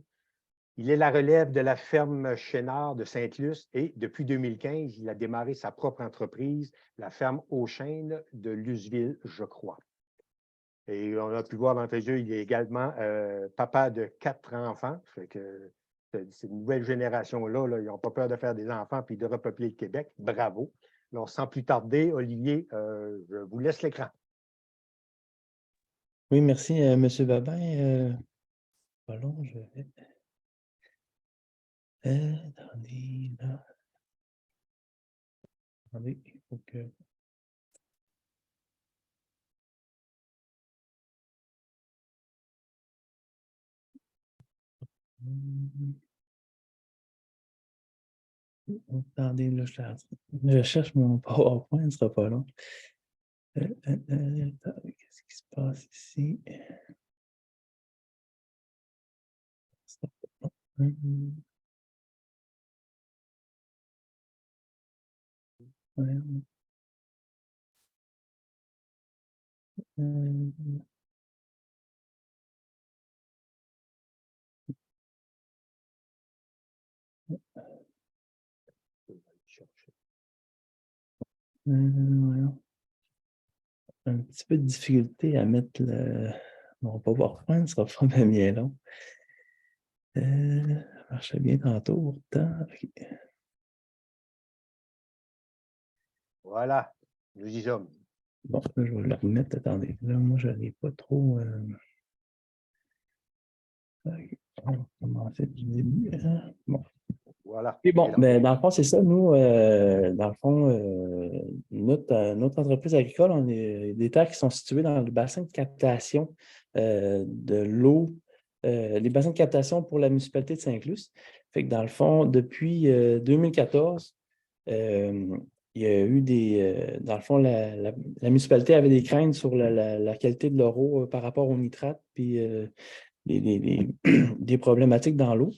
Il est la relève de la ferme Chénard de Sainte-Luce et depuis 2015, il a démarré sa propre entreprise, la ferme Auchêne de Luceville, je crois. Et on a pu voir dans tes yeux, il est également papa de 4 enfants. Fait que cette nouvelle génération-là, là, ils n'ont pas peur de faire des enfants puis de repeupler le Québec. Bravo. Alors, sans plus tarder, Olivier, je vous laisse l'écran. Oui, merci, M. Babin. Pas long, je vais. Attendez, là. Attendez, il faut que. Attendez, là, je cherche mon PowerPoint, ce ne sera pas long. Qu'est-ce qui se passe ici? Un petit peu de difficulté à mettre mon PowerPoint, ce ne sera pas bien long. Ça marchait bien tantôt, pourtant. Voilà, nous y sommes. Bon, là, je vais le remettre. Attendez, là, moi, je n'ai pas trop. On va commencer du début. Bon. Voilà. Et bon, ben, dans le fond, c'est ça. Nous, dans le fond, notre entreprise agricole, on est des terres qui sont situées dans le bassin de captation de l'eau, les bassins de captation pour la municipalité de Sainte-Luce. Fait que dans le fond, depuis 2014, il y a eu dans le fond, la municipalité avait des craintes sur la qualité de leur eau par rapport aux nitrates, puis des problématiques dans l'eau.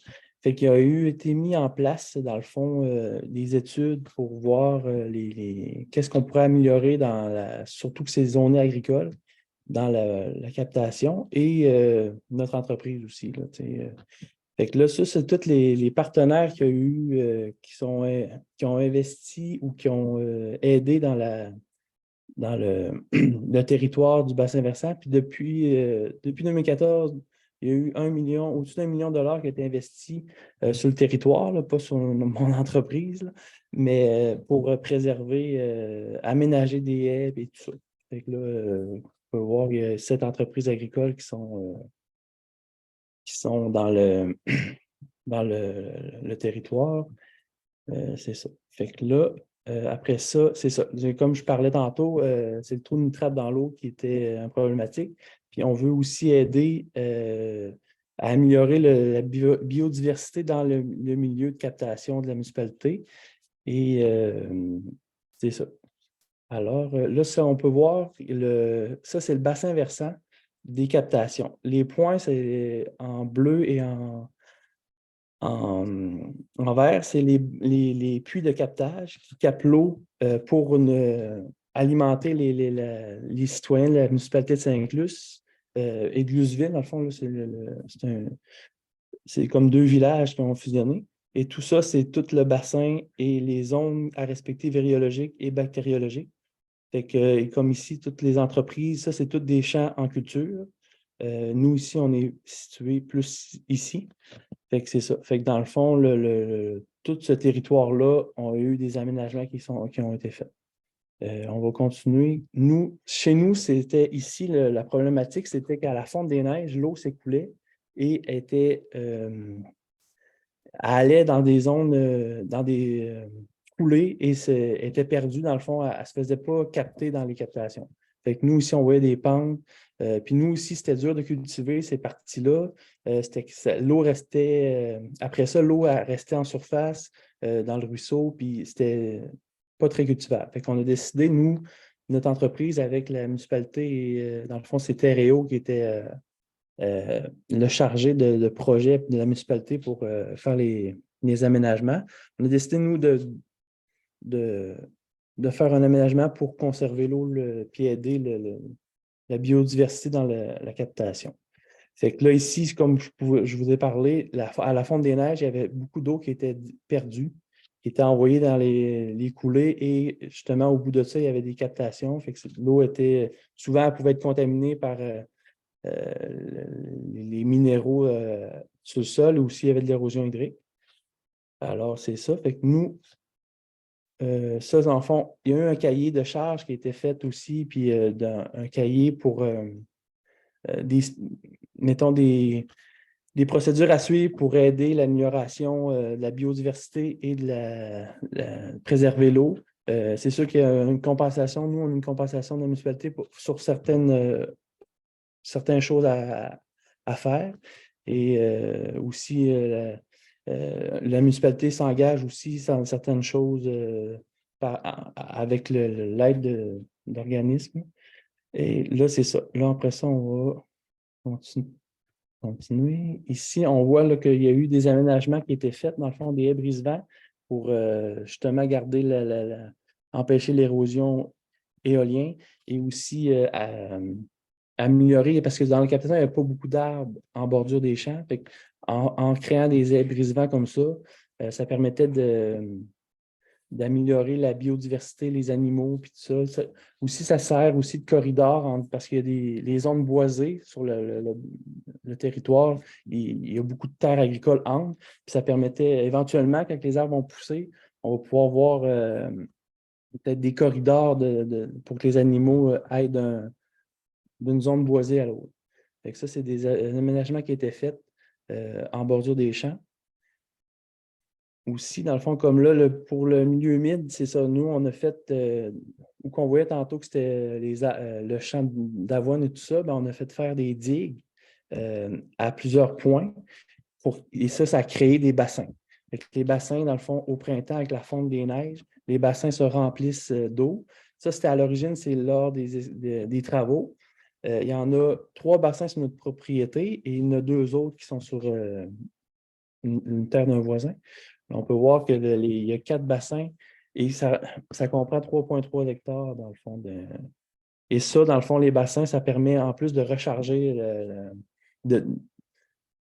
Fait qu'il a été mis en place, dans le fond, des études pour voir qu'est-ce qu'on pourrait améliorer surtout que c'est zoné agricole. dans la captation et notre entreprise aussi. Là, fait que là, ça, c'est tous les partenaires qu'il y a eu qui ont investi ou qui ont aidé dans le territoire du bassin versant. Puis depuis 2014, il y a eu au-dessus d'1 million de dollars qui a été investi sur le territoire, là, pas sur mon entreprise, là, mais pour préserver, aménager des haies et tout ça. Fait que là, on peut voir qu'il y a 7 entreprises agricoles qui sont dans le territoire. C'est ça. Fait que là, après ça, c'est ça. Comme je parlais tantôt, c'est le trou de nitrate dans l'eau qui était problématique. Puis on veut aussi aider à améliorer la biodiversité dans le milieu de captation de la municipalité. Et c'est ça. Alors, là, ça, on peut voir, ça, c'est le bassin versant des captations. Les points, c'est en bleu et en vert, c'est les puits de captage qui captent l'eau pour alimenter les citoyens de la municipalité de Saint-Inclus et de Luceville. Dans le fond, là, c'est comme 2 villages qui ont fusionné. Et tout ça, c'est tout le bassin et les zones à respecter virologiques et bactériologiques. Fait que, comme ici, toutes les entreprises, ça, c'est tous des champs en culture. Nous, ici, on est situé plus ici. Fait que c'est ça. Fait que dans le fond, tout ce territoire-là a eu des aménagements qui ont été faits. On va continuer. Chez nous, c'était ici, la problématique, c'était qu'à la fonte des neiges, l'eau s'écoulait et allait dans des zones, dans des coulées et était perdue. Dans le fond, elle ne se faisait pas capter dans les captations. Fait que nous, ici, on voyait des pentes. Puis nous aussi, c'était dur de cultiver ces parties-là. L'eau restait... après ça, l'eau restait en surface dans le ruisseau, puis c'était pas très cultivable. Fait qu'on a décidé, nous, notre entreprise, avec la municipalité, et, dans le fond, c'est Terreo qui était le chargé de projet de la municipalité pour faire les aménagements. On a décidé, nous, de faire un aménagement pour conserver l'eau puis aider la biodiversité dans la captation. Fait que là, ici, comme je vous ai parlé, à la fonte des neiges, il y avait beaucoup d'eau qui était perdue, qui était envoyée dans les coulées et justement, au bout de ça, il y avait des captations. Fait que l'eau était, souvent, elle pouvait être contaminée par les minéraux sur le sol ou s'il y avait de l'érosion hydrique. Alors, c'est ça. Fait que nous, ça, dans le fond, il y a eu un cahier de charges qui a été fait aussi, puis un cahier pour, mettons, des procédures à suivre pour aider l'amélioration de la biodiversité et de préserver l'eau. C'est sûr qu'il y a une compensation. Nous, on a une compensation de la municipalité sur certaines choses à faire. Et aussi, la municipalité s'engage aussi dans certaines choses avec l'aide d'organismes. Et là, c'est ça. Là, après ça, on va continuer. Ici, on voit qu'il y a eu des aménagements qui étaient faits, dans le fond, des haies brise-vent pour justement garder empêcher l'érosion éolienne et aussi améliorer, parce que dans le captation, il n'y avait pas beaucoup d'arbres en bordure des champs. Fait en créant des haies brise-vent comme ça, ça permettait d'améliorer la biodiversité, les animaux, puis tout ça. Aussi, ça sert aussi de corridor parce qu'il y a les zones boisées sur le territoire. Il y a beaucoup de terres agricoles entre, puis ça permettait éventuellement, quand les arbres vont pousser, on va pouvoir voir peut-être des corridors pour que les animaux aillent d'une zone boisée à l'autre. Ça, c'est des aménagements qui étaient faits en bordure des champs. Aussi, dans le fond, comme là, pour le milieu humide, c'est ça. Nous, on a fait, où qu'on voyait tantôt que c'était le champ d'avoine et tout ça, ben, on a fait faire des digues à plusieurs points. Et ça a créé des bassins. Les bassins, dans le fond, au printemps, avec la fonte des neiges, les bassins se remplissent d'eau. Ça, c'était à l'origine, c'est lors des travaux. Il y en a 3 bassins sur notre propriété et il y en a 2 autres qui sont sur une terre d'un voisin. On peut voir qu'il y a 4 bassins et ça comprend 3,3 hectares dans le fond Et ça, dans le fond, les bassins, ça permet en plus de recharger,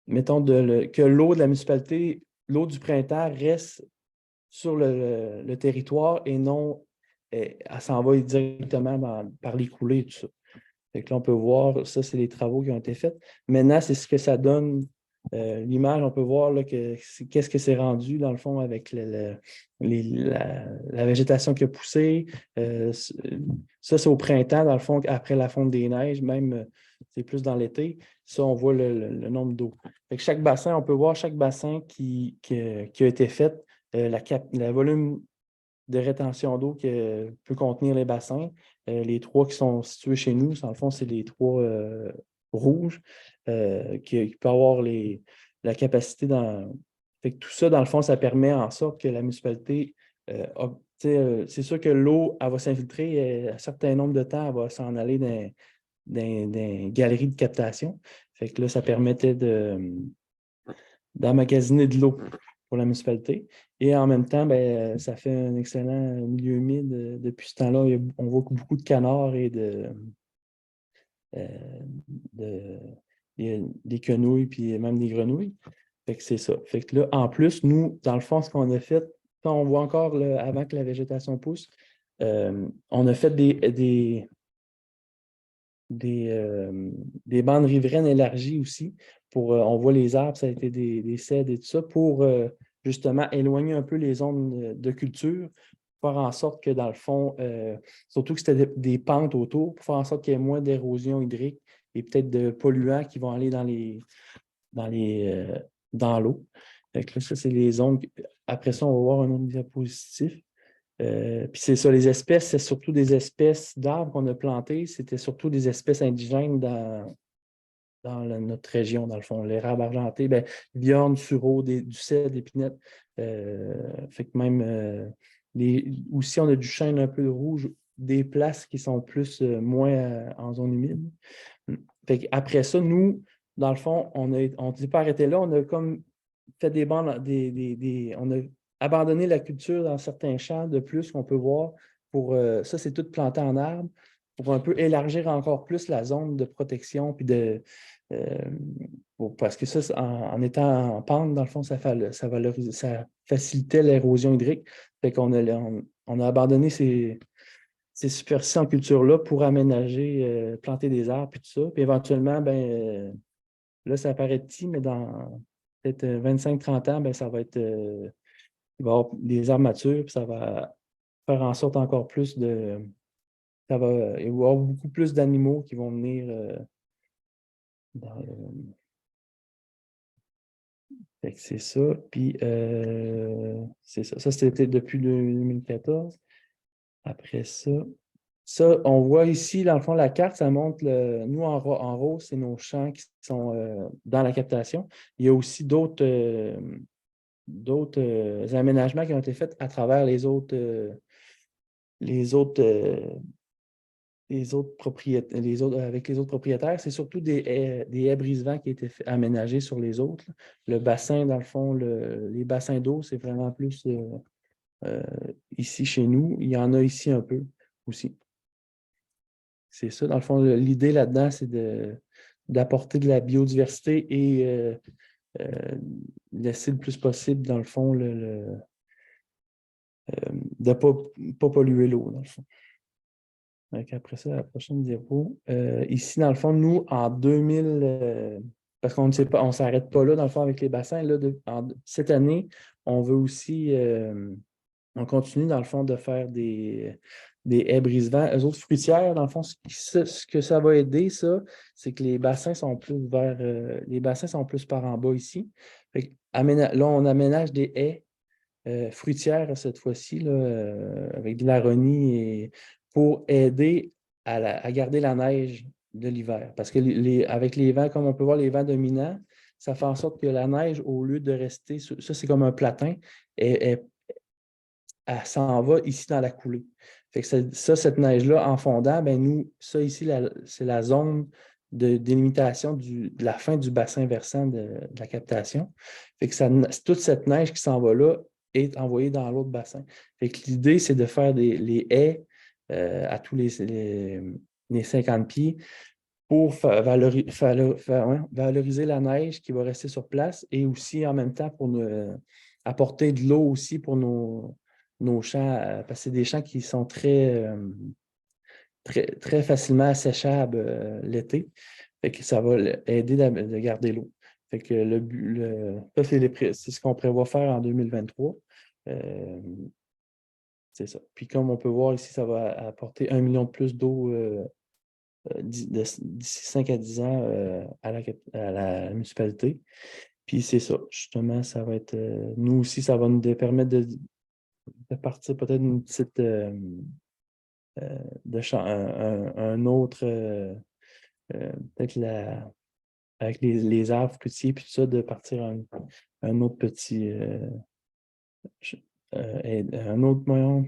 mettons, que l'eau de la municipalité, l'eau du printemps reste sur le territoire et non, elle s'en va directement par les coulées et tout ça. Fait que là, on peut voir, ça, c'est les travaux qui ont été faits. Maintenant, c'est ce que ça donne. L'image, on peut voir là, qu'est-ce que c'est rendu, dans le fond, avec la végétation qui a poussé. Ça, c'est au printemps, dans le fond, après la fonte des neiges, même c'est plus dans l'été. Ça, on voit le nombre d'eau. Fait que chaque bassin, on peut voir chaque bassin qui a été fait, le volume de rétention d'eau que peut contenir les bassins. Les 3 qui sont situés chez nous, dans le fond, c'est les 3 rouges qui peuvent avoir la capacité Fait que tout ça, dans le fond, ça permet en sorte que la municipalité c'est sûr que l'eau, elle va s'infiltrer et à un certain nombre de temps, elle va s'en aller dans des galeries de captation. Fait que là, ça permettait d'emmagasiner de l'eau pour la municipalité. Et en même temps, ben, ça fait un excellent milieu humide. Depuis ce temps-là, on voit beaucoup de canards et des quenouilles, puis même des grenouilles. Fait que c'est ça. Fait que là, en plus, nous, dans le fond, ce qu'on a fait, on voit encore avant que la végétation pousse, on a fait des bandes riveraines élargies aussi. On voit les arbres, ça a été des cèdres et tout ça, pour justement éloigner un peu les zones de culture, faire en sorte que dans le fond, surtout que c'était des pentes autour, pour faire en sorte qu'il y ait moins d'érosion hydrique et peut-être de polluants qui vont aller dans l'eau. Fait que là, ça, c'est les zones. Après ça, on va voir un autre diapositive. Puis c'est ça, les espèces, c'est surtout des espèces d'arbres qu'on a plantées. C'était surtout des espèces indigènes dans notre région, dans le fond. L'érable argenté, ben, viorne, sureau, du cèdre, d'épinette. Fait que même aussi, on a du chêne un peu rouge, des places qui sont moins en zone humide. Fait qu'après ça, nous, dans le fond, on ne s'est pas arrêté là. On a comme fait des bandes, on a abandonné la culture dans certains champs de plus qu'on peut voir. Ça, c'est tout planté en arbre pour un peu élargir encore plus la zone de protection. Puis parce que ça, en étant en pente, dans le fond, ça facilitait l'érosion hydrique. Fait qu'on on a abandonné ces superficies en culture-là pour aménager, planter des arbres et tout ça. Puis éventuellement, ben, là, ça paraît petit, mais dans peut-être 25-30 ans, ben, ça va être. Il va y avoir des arbres matures, puis ça va faire en sorte encore plus il va y avoir beaucoup plus d'animaux qui vont venir Fait que c'est ça. Puis c'est ça. Ça, c'était depuis 2014. Après ça, on voit ici, dans le fond, la carte, ça montre, nous, en rose, c'est nos champs qui sont dans la captation. Il y a aussi d'autres aménagements qui ont été faits à travers les autres avec les autres propriétaires. C'est surtout des haies brise-vent qui ont été aménagés sur les autres. Le bassin, dans le fond, les bassins d'eau, c'est vraiment plus ici chez nous. Il y en a ici un peu aussi. C'est ça, dans le fond, l'idée là-dedans, c'est d'apporter de la biodiversité et laisser le plus possible, dans le fond, de ne pas polluer l'eau, dans le fond. Donc après ça, la prochaine diapo. Ici, dans le fond, nous, en 2000, parce qu'on ne sait pas, on ne s'arrête pas là, dans le fond, avec les bassins. Là, cette année, on veut aussi, on continue, dans le fond, de faire des haies brise-vent. Eux autres fruitières, dans le fond, ce que ça va aider, ça, c'est que les bassins sont plus les bassins sont plus par en bas ici. Fait que, là, on aménage des haies fruitières cette fois-ci, avec de l'aronie pour aider à garder la neige de l'hiver. Parce que avec les vents, comme on peut voir, les vents dominants, ça fait en sorte que la neige, au lieu de rester, ça c'est comme un platin, elle s'en va ici dans la coulée. Fait que cette neige-là, en fondant, ben nous, ça ici, c'est la zone de délimitation de la fin du bassin versant de la captation. Fait que toute cette neige qui s'en va là est envoyée dans l'autre bassin. Fait que l'idée, c'est de faire les haies à tous les les 50 pieds pour valoriser la neige qui va rester sur place et aussi en même temps pour apporter de l'eau aussi pour nos champs, parce que c'est des champs qui sont très, très facilement asséchables l'été. Fait que ça va aider de garder l'eau. Fait que ça, c'est ce qu'on prévoit faire en 2023. C'est ça. Puis comme on peut voir ici, ça va apporter 1 million de plus d'eau d'ici 5 à 10 ans à la municipalité. Puis c'est ça. Justement, ça va être... nous aussi, ça va nous permettre de partir peut-être une petite... un autre... peut-être avec les arbres fruitiers puis tout ça, de partir un autre petit... un autre moyen...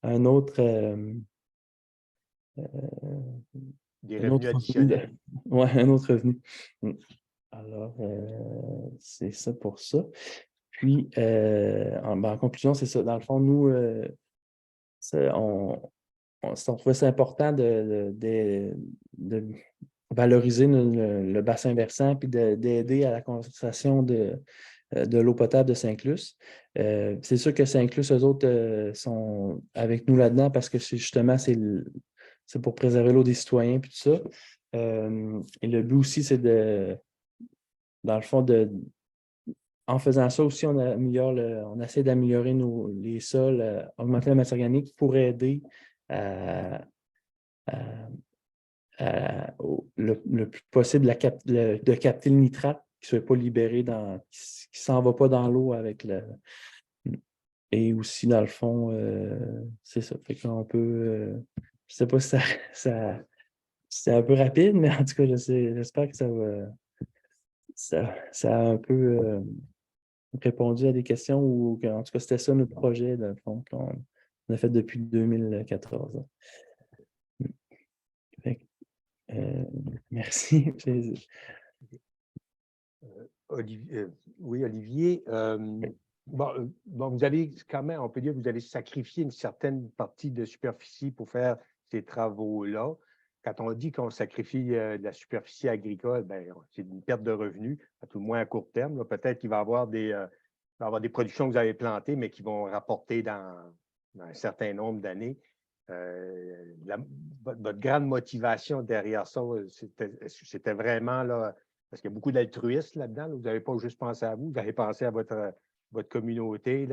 un autre... Des un revenus autre additionnels. Ouais, un autre revenu. Alors, c'est ça pour ça. Puis, en conclusion, c'est ça. Dans le fond, nous, on trouvait ça important de valoriser le bassin versant puis d'aider à la conservation de l'eau potable de Saint-Luce. C'est sûr que Saint-Luce, eux autres, sont avec nous là-dedans parce que c'est pour préserver l'eau des citoyens puis tout ça. Et le but aussi, c'est dans le fond, en faisant ça aussi, on essaie d'améliorer les sols, augmenter la matière organique pour aider le plus possible de capter le nitrate qui ne soit pas libéré, qui ne s'en va pas dans l'eau avec Et aussi, dans le fond, c'est ça. Fait qu'on peut... je ne sais pas si c'est un peu rapide, mais en tout cas, j'espère que ça a un peu répondu à des questions ou en tout cas, c'était ça notre projet, dans le fond, qu'on a fait depuis 2014. Fait que, merci. Oui, Olivier. Bon, vous avez quand même, on peut dire que vous avez sacrifié une certaine partie de superficie pour faire ces travaux-là. Quand on dit qu'on sacrifie de la superficie agricole, c'est une perte de revenus, à tout le moins à court terme. Peut-être qu'il va y avoir des productions que vous avez plantées, mais qui vont rapporter dans un certain nombre d'années. Votre grande motivation derrière ça, c'était vraiment là, parce qu'il y a beaucoup d'altruistes là-dedans. Là. Vous n'avez pas juste pensé à vous, vous avez pensé à votre communauté.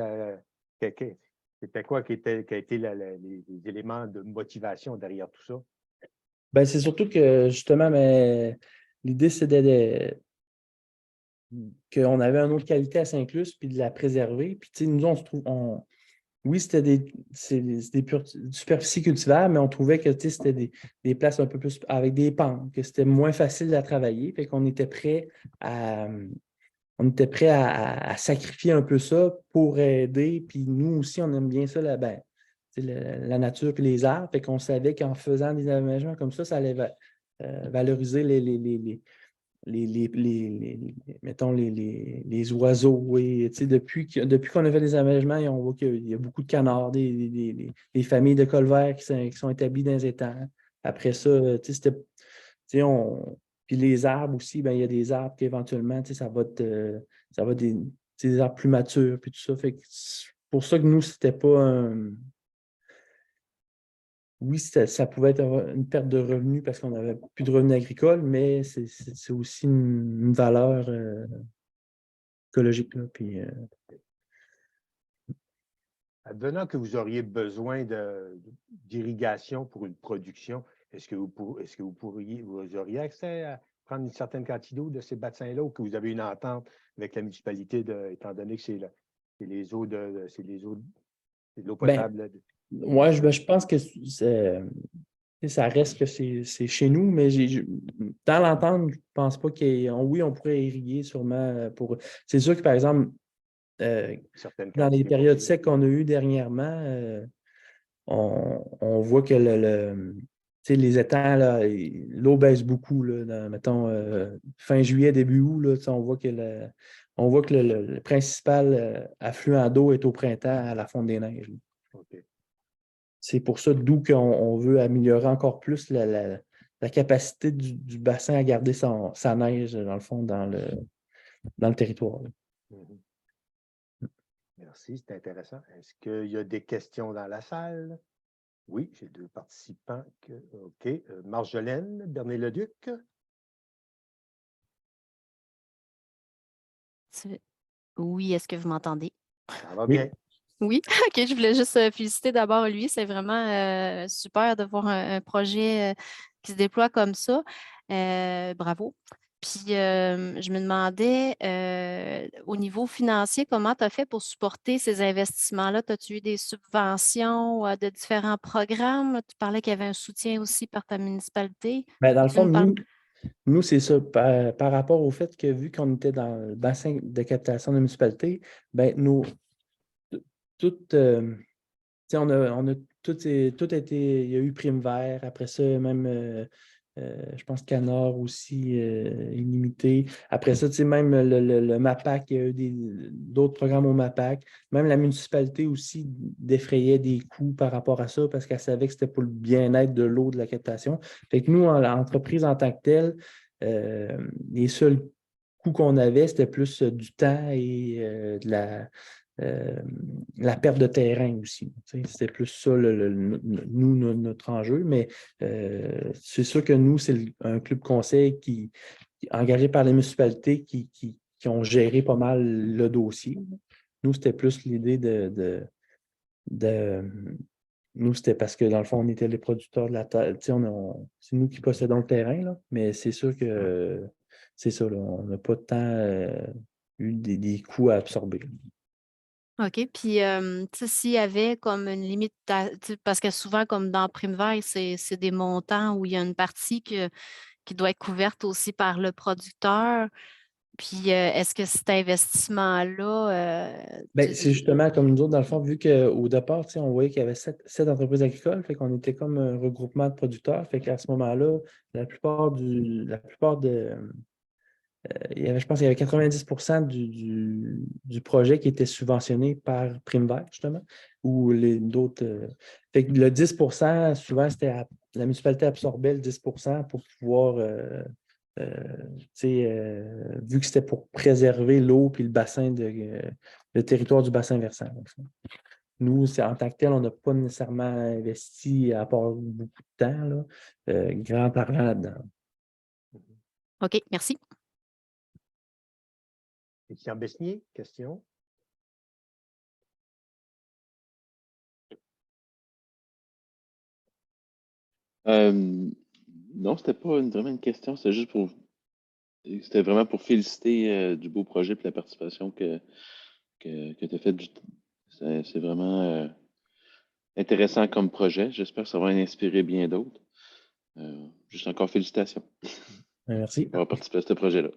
C'était quoi qui a été les éléments de motivation derrière tout ça? C'est surtout que justement, l'idée, c'est qu'on avait une autre qualité à Saint-Luce, puis de la préserver. Puis nous, on se trouve. Oui, c'était des superficies cultivables, mais on trouvait que c'était des places un peu plus avec des pentes, que c'était moins facile à travailler. Fait qu'on était prêt à sacrifier un peu ça pour aider. Puis nous aussi, on aime bien ça, la nature et les arbres. Fait qu'on savait qu'en faisant des aménagements comme ça allait valoriser mettons, les oiseaux. Oui, depuis qu'on a fait des aménagements, on voit qu'il y a beaucoup de canards, des familles de colverts qui sont établies dans les étangs. Après ça, puis les arbres aussi, il y a des arbres qui éventuellement, ça va être des arbres plus matures, puis tout ça. Fait que c'est pour ça que nous, c'était pas un... Oui, ça pouvait être une perte de revenus parce qu'on n'avait plus de revenus agricoles, mais c'est aussi une valeur écologique. Là, puis, Advenant que vous auriez besoin d'irrigation pour une production, est-ce que vous auriez accès à prendre une certaine quantité d'eau de ces bassins-là ou que vous avez une entente avec la municipalité, étant donné que c'est de l'eau potable? Oui, je pense que ça reste que c'est chez nous, mais dans l'entente, je ne pense pas oui, on pourrait irriguer sûrement pour. C'est sûr que, par exemple, dans les périodes secs qu'on a eues dernièrement, on voit que les étangs, l'eau baisse beaucoup. Là, mettons, fin juillet, début août, là, on voit que le principal affluent d'eau est au printemps à la fonte des neiges. OK. c'est pour ça, d'où qu'on veut améliorer encore plus la capacité du bassin à garder sa neige, dans le fond, dans le territoire. Mhm. Merci, c'est intéressant. Est-ce qu'il y a des questions dans la salle? Oui, j'ai 2 participants. OK. Marjolaine Bernier-Leduc. Oui, est-ce que vous m'entendez? Ça va Oui. bien. Oui, OK, je voulais juste féliciter d'abord lui. C'est vraiment super de voir un projet qui se déploie comme ça. Bravo. Puis, je me demandais, au niveau financier, comment tu as fait pour supporter ces investissements-là? As-tu eu des subventions de différents programmes? Tu parlais qu'il y avait un soutien aussi par ta municipalité. Ben, dans le Tu peux fond, me parler- nous c'est ça. Par rapport au fait que, vu qu'on était dans le bassin de captation de la municipalité, ben, tout, tu sais, on a tout été. Il y a eu Prime Vert, après ça, même, je pense, Canard aussi, illimité. Après ça, tu sais, même le MAPAC, il y a eu d'autres programmes au MAPAC. Même la municipalité aussi défrayait des coûts par rapport à ça parce qu'elle savait que c'était pour le bien-être de l'eau, de la captation. Fait que nous, l'entreprise en tant que telle, les seuls coûts qu'on avait, c'était plus du temps et la perte de terrain aussi. C'était plus ça, notre enjeu, mais c'est sûr que nous, c'est un club conseil qui engagé par les municipalités qui ont géré pas mal le dossier. Nous, c'était plus l'idée nous, c'était parce que, dans le fond, on était les producteurs de la terre. C'est nous qui possédons le terrain, là, mais c'est sûr que c'est ça, là, on n'a pas tant eu des coûts à absorber. OK. Puis, tu sais, s'il y avait comme une limite, parce que souvent, comme dans Prime Vert, c'est des montants où il y a une partie qui doit être couverte aussi par le producteur. Puis, est-ce que cet investissement-là, Ben, c'est justement comme nous autres, dans le fond, vu qu'au départ, on voyait qu'il y avait 7 entreprises agricoles, fait qu'on était comme un regroupement de producteurs. Fait qu'à ce moment-là, la plupart de. Il y avait, je pense qu'il y avait 90% du projet qui était subventionné par Prime Vert, justement, ou d'autres. Fait que le 10%, souvent, la municipalité absorbait le 10% pour pouvoir. Vu que c'était pour préserver l'eau puis le territoire du bassin versant. Nous, en tant que tel, on n'a pas nécessairement investi, à part beaucoup de temps, là, grand argent là-dedans. OK, merci. Christian Besnier, question? Non, c'était pas vraiment une question, c'était vraiment pour féliciter du beau projet et la participation que tu as faite. C'est vraiment intéressant comme projet. J'espère que ça va en inspirer bien d'autres. Juste encore félicitations Merci. d'avoir participé à ce projet-là.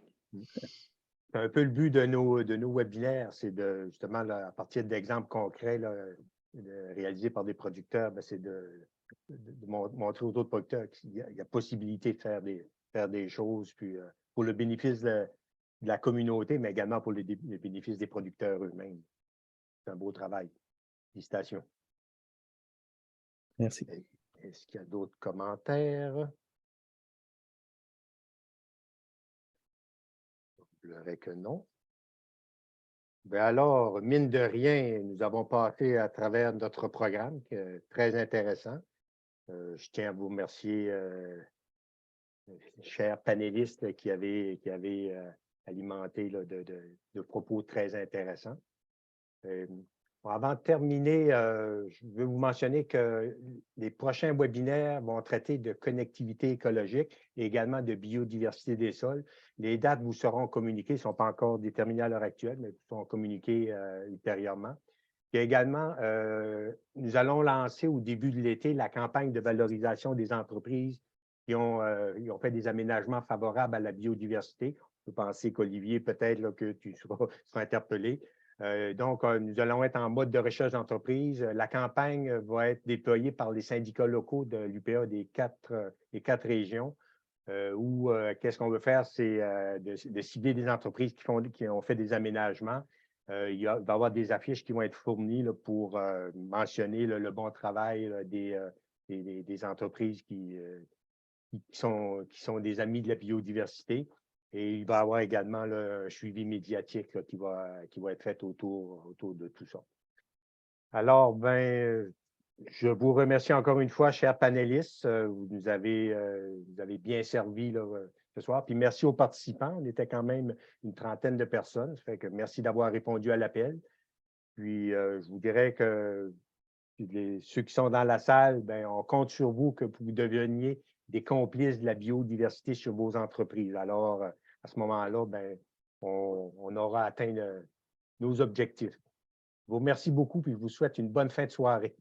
C'est un peu le but de nos webinaires, c'est justement, là, à partir d'exemples concrets là, réalisés par des producteurs, c'est de montrer aux autres producteurs qu'il y a possibilité de faire des choses, puis pour le bénéfice de la communauté, mais également pour le bénéfice des producteurs eux-mêmes. C'est un beau travail. Félicitations. Merci. Est-ce qu'il y a d'autres commentaires? Je dirais que non. Bien alors, mine de rien, nous avons passé à travers notre programme, qui est très intéressant. Je tiens à vous remercier, chers panélistes qui avaient alimenté là, de propos très intéressants. Avant de terminer, je veux vous mentionner que les prochains webinaires vont traiter de connectivité écologique et également de biodiversité des sols. Les dates vous seront communiquées, ne sont pas encore déterminées à l'heure actuelle, mais seront communiquées ultérieurement. Et également, nous allons lancer au début de l'été la campagne de valorisation des entreprises qui ont fait des aménagements favorables à la biodiversité. Je peux penser qu'Olivier, peut-être là, que tu seras interpellé. Donc, nous allons être en mode de recherche d'entreprise. La campagne va être déployée par les syndicats locaux de l'UPA des quatre régions, où qu'est-ce qu'on veut faire, c'est de cibler des entreprises qui ont fait des aménagements Il va y avoir des affiches qui vont être fournies là, pour mentionner là, le bon travail là, des entreprises qui sont des amis de la biodiversité. Et il va y avoir également là, un suivi médiatique là, qui va être fait autour de tout ça. Alors, je vous remercie encore une fois, chers panélistes. Vous nous avez bien servi là, ce soir. Puis merci aux participants. On était quand même une trentaine de personnes. Ça fait que merci d'avoir répondu à l'appel. Puis, je vous dirais que ceux qui sont dans la salle, on compte sur vous que vous deveniez des complices de la biodiversité sur vos entreprises. Alors, à ce moment-là, on aura atteint nos objectifs. Je vous remercie beaucoup et je vous souhaite une bonne fin de soirée.